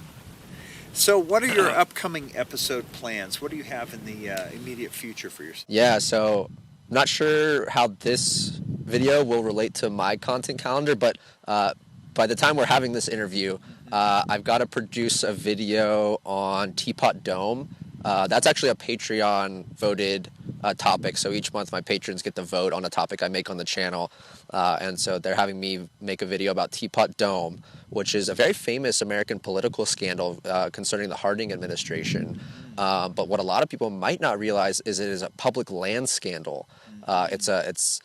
So what are your upcoming episode plans? What do you have in the immediate future for yourself? Yeah, so I'm not sure how this video will relate to my content calendar, but by the time we're having this interview, I've got to produce a video on Teapot Dome. That's actually a Patreon voted topic, so each month my patrons get to vote on a topic I make on the channel, and so they're having me make a video about Teapot Dome, which is a very famous American political scandal concerning the Harding administration. But what a lot of people might not realize is it is a public land scandal. It's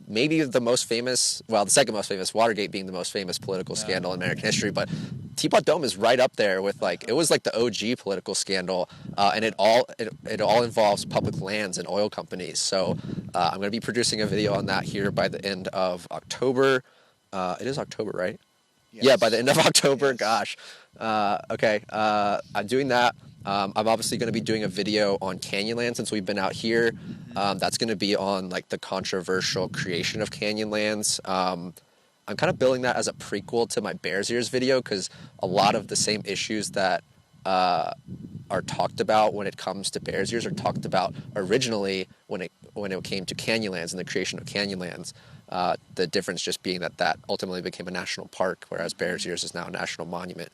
maybe the most famous, well, the second most famous, Watergate being the most famous political scandal in American history, but Teapot Dome is right up there with, like, it was like the OG political scandal, and it all involves public lands and oil companies. So I'm going to be producing a video on that here by the end of October. It is October, right? Yes. Yeah, by the end of October. Yes. Gosh. Okay. I'm doing that. I'm obviously going to be doing a video on Canyonlands since we've been out here. That's going to be on, like, the controversial creation of Canyonlands. I'm kind of building that as a prequel to my Bears Ears video because a lot of the same issues that are talked about when it comes to Bears Ears are talked about originally when it came to Canyonlands and the creation of Canyonlands. The difference just being that ultimately became a national park, whereas Bears Ears is now a national monument.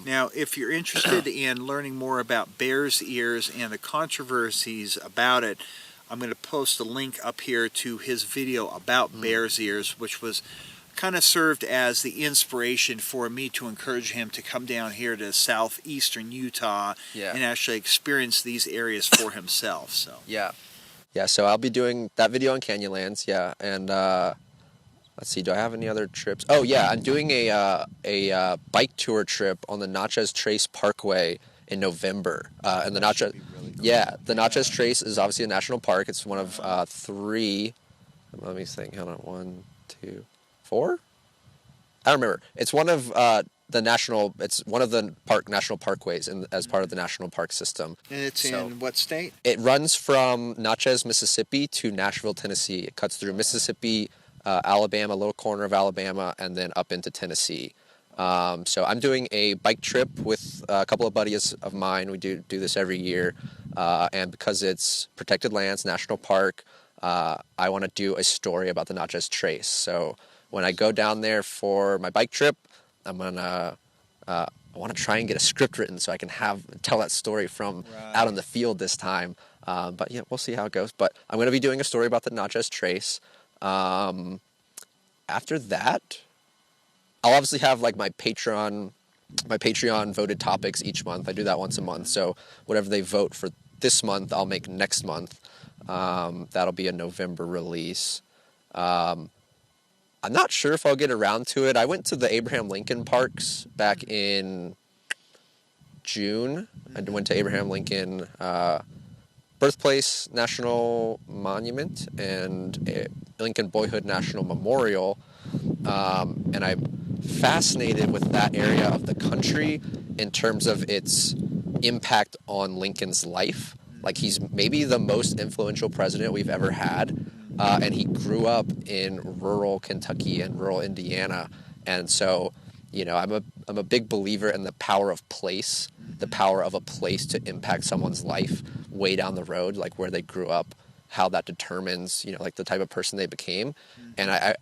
Now, if you're interested in learning more about Bears Ears and the controversies about it, I'm going to post a link up here to his video about Bears Ears, which was kind of served as the inspiration for me to encourage him to come down here to southeastern Utah and actually experience these areas for himself. So so I'll be doing that video on Canyonlands, and let's see, do I have any other trips? Oh yeah, I'm doing a bike tour trip on the Natchez Trace Parkway in November, and the Natchez, the Natchez Trace is obviously a national park. It's one of 3. Let me think. Hold on, 1, 2, 4. I don't remember. It's one of it's one of the national parkways as part of the national park system. And it's in what state? It runs from Natchez, Mississippi to Nashville, Tennessee. It cuts through Mississippi, Alabama, a little corner of Alabama, and then up into Tennessee. So I'm doing a bike trip with a couple of buddies of mine. We do this every year. And because it's protected lands, national park, I want to do a story about the Natchez Trace. So when I go down there for my bike trip, I want to try and get a script written so I can tell that story from out on the field this time. But yeah, we'll see how it goes. But I'm going to be doing a story about the Natchez Trace. After that, I'll obviously have like my Patreon voted topics each month. I do that once a month. So whatever they vote for this month, I'll make next month. That'll be a November release. I'm not sure if I'll get around to it. I went to the Abraham Lincoln Parks back in June. I went to Abraham Lincoln Birthplace National Monument and Lincoln Boyhood National Memorial. And I'm fascinated with that area of the country in terms of its impact on Lincoln's life. Like, he's maybe the most influential president we've ever had. And he grew up in rural Kentucky and rural Indiana. And so, I'm a big believer in the power of place, the power of a place to impact someone's life way down the road, like where they grew up, how that determines, like the type of person they became. And I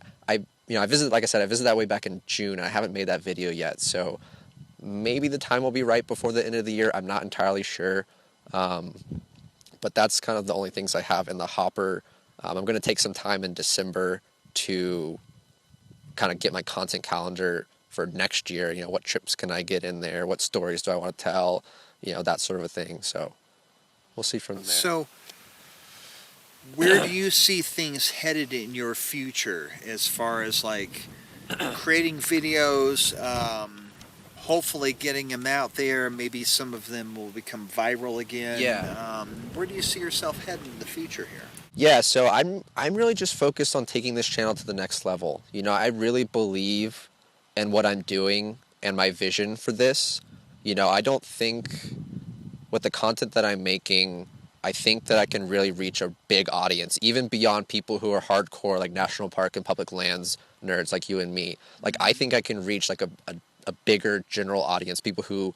visited, like I said, I visited that way back in June. I haven't made that video yet. So maybe the time will be right before the end of the year. I'm not entirely sure. But that's kind of the only things I have in the hopper. I'm going to take some time in December to kind of get my content calendar for next year. What trips can I get in there? What stories do I want to tell? That sort of a thing. So we'll see from there. So where do you see things headed in your future as far as like creating videos, hopefully getting them out there? Maybe some of them will become viral again. Yeah. Where do you see yourself heading in the future here? Yeah, so I'm really just focused on taking this channel to the next level. I really believe in what I'm doing and my vision for this. I don't think with the content that I'm making, I think that I can really reach a big audience, even beyond people who are hardcore, like national park and public lands nerds like you and me. Like, I think I can reach like a bigger general audience, people who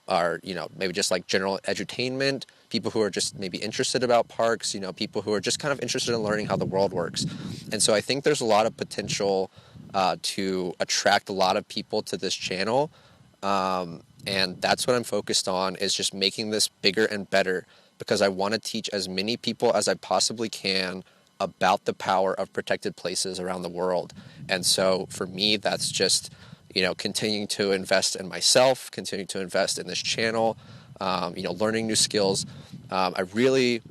are, maybe just like general edutainment, people who are just maybe interested about parks, people who are just kind of interested in learning how the world works. And so I think there's a lot of potential to attract a lot of people to this channel. And that's what I'm focused on, is just making this bigger and better, because I want to teach as many people as I possibly can about the power of protected places around the world. And so for me, that's just, continuing to invest in myself, continuing to invest in this channel, learning new skills. I really,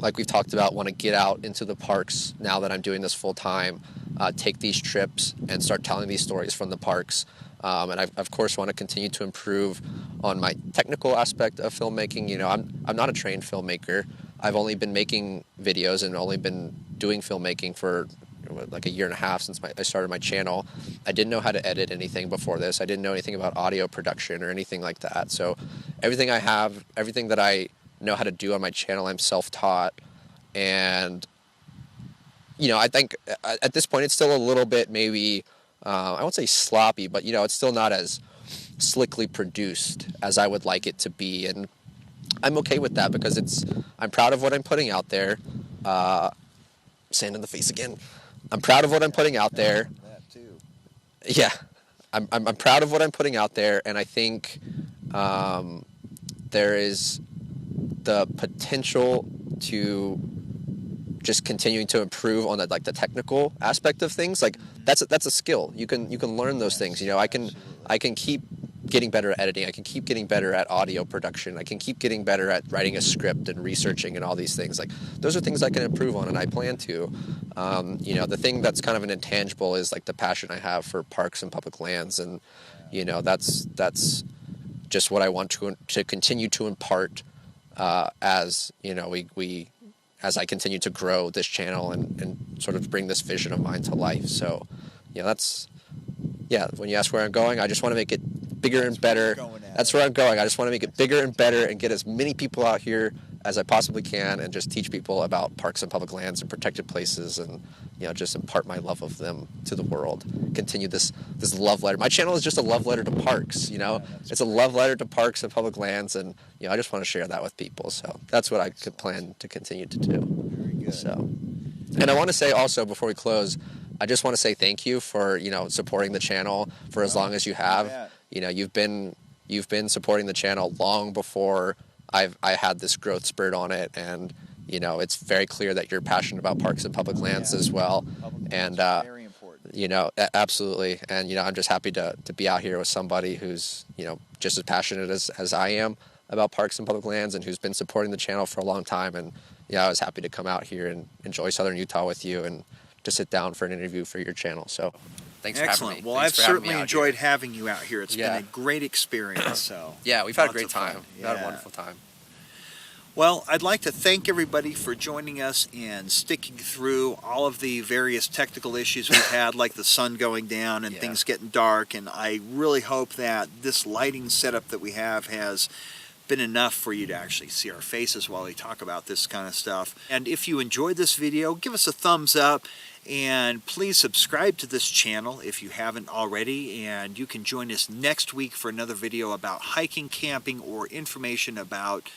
like we've talked about, want to get out into the parks now that I'm doing this full time, take these trips and start telling these stories from the parks. And I, of course, want to continue to improve on my technical aspect of filmmaking. I'm not a trained filmmaker. I've only been making videos and only been doing filmmaking for like a year and a half since I started my channel. I didn't know how to edit anything before this. I didn't know anything about audio production or anything like that. So everything that I know how to do on my channel, I'm self-taught. And, I think at this point it's still a little bit maybe, I won't say sloppy, but, it's still not as slickly produced as I would like it to be. And I'm okay with that, because I'm proud of what I'm putting out there. Sand in the face again. I'm proud of what I'm putting out there. That too. Yeah, I'm proud of what I'm putting out there, and I think there is the potential to just continuing to improve on the technical aspect of things. Like, that's a skill. You can learn those things. I can keep getting better at editing. I can keep getting better at audio production. I can keep getting better at writing a script and researching and all these things. Like, those are things I can improve on, and I plan to. The thing that's kind of an intangible is like the passion I have for parks and public lands, and that's just what I want to continue to impart as as I continue to grow this channel and sort of bring this vision of mine to life. So that's Yeah, when you ask where I'm going, I just want to make it bigger and better. That's where I'm going. I just want to make it bigger and better and get as many people out here as I possibly can and just teach people about parks and public lands and protected places and, just impart my love of them to the world. Continue this love letter. My channel is just a love letter to parks, It's a love letter to parks and public lands, and, I just want to share that with people. So that's what I could plan to continue to do. Very good. So, and I want to say also before we close, I just want to say thank you for, supporting the channel for as long as you have. You've been supporting the channel long before I had this growth spurt on it, and it's very clear that you're passionate about parks and public lands as well. And very important. Absolutely. And I'm just happy to be out here with somebody who's just as passionate as I am about parks and public lands, and who's been supporting the channel for a long time. And I was happy to come out here and enjoy Southern Utah with you and to sit down for an interview for your channel. So thanks for having excellent. me. Well, Thanks I've for having me certainly out enjoyed here. having you out here. It's been a great experience. So Yeah, we've had a lots great of fun. time. We've had a wonderful time. Well, I'd like to thank everybody for joining us and sticking through all of the various technical issues we've had, like the sun going down and things getting dark. And I really hope that this lighting setup that we have has been enough for you to actually see our faces while we talk about this kind of stuff. And if you enjoyed this video, give us a thumbs up, and please subscribe to this channel if you haven't already. And you can join us next week for another video about hiking, camping, or information about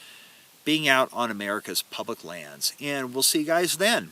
being out on America's public lands. And we'll see you guys then.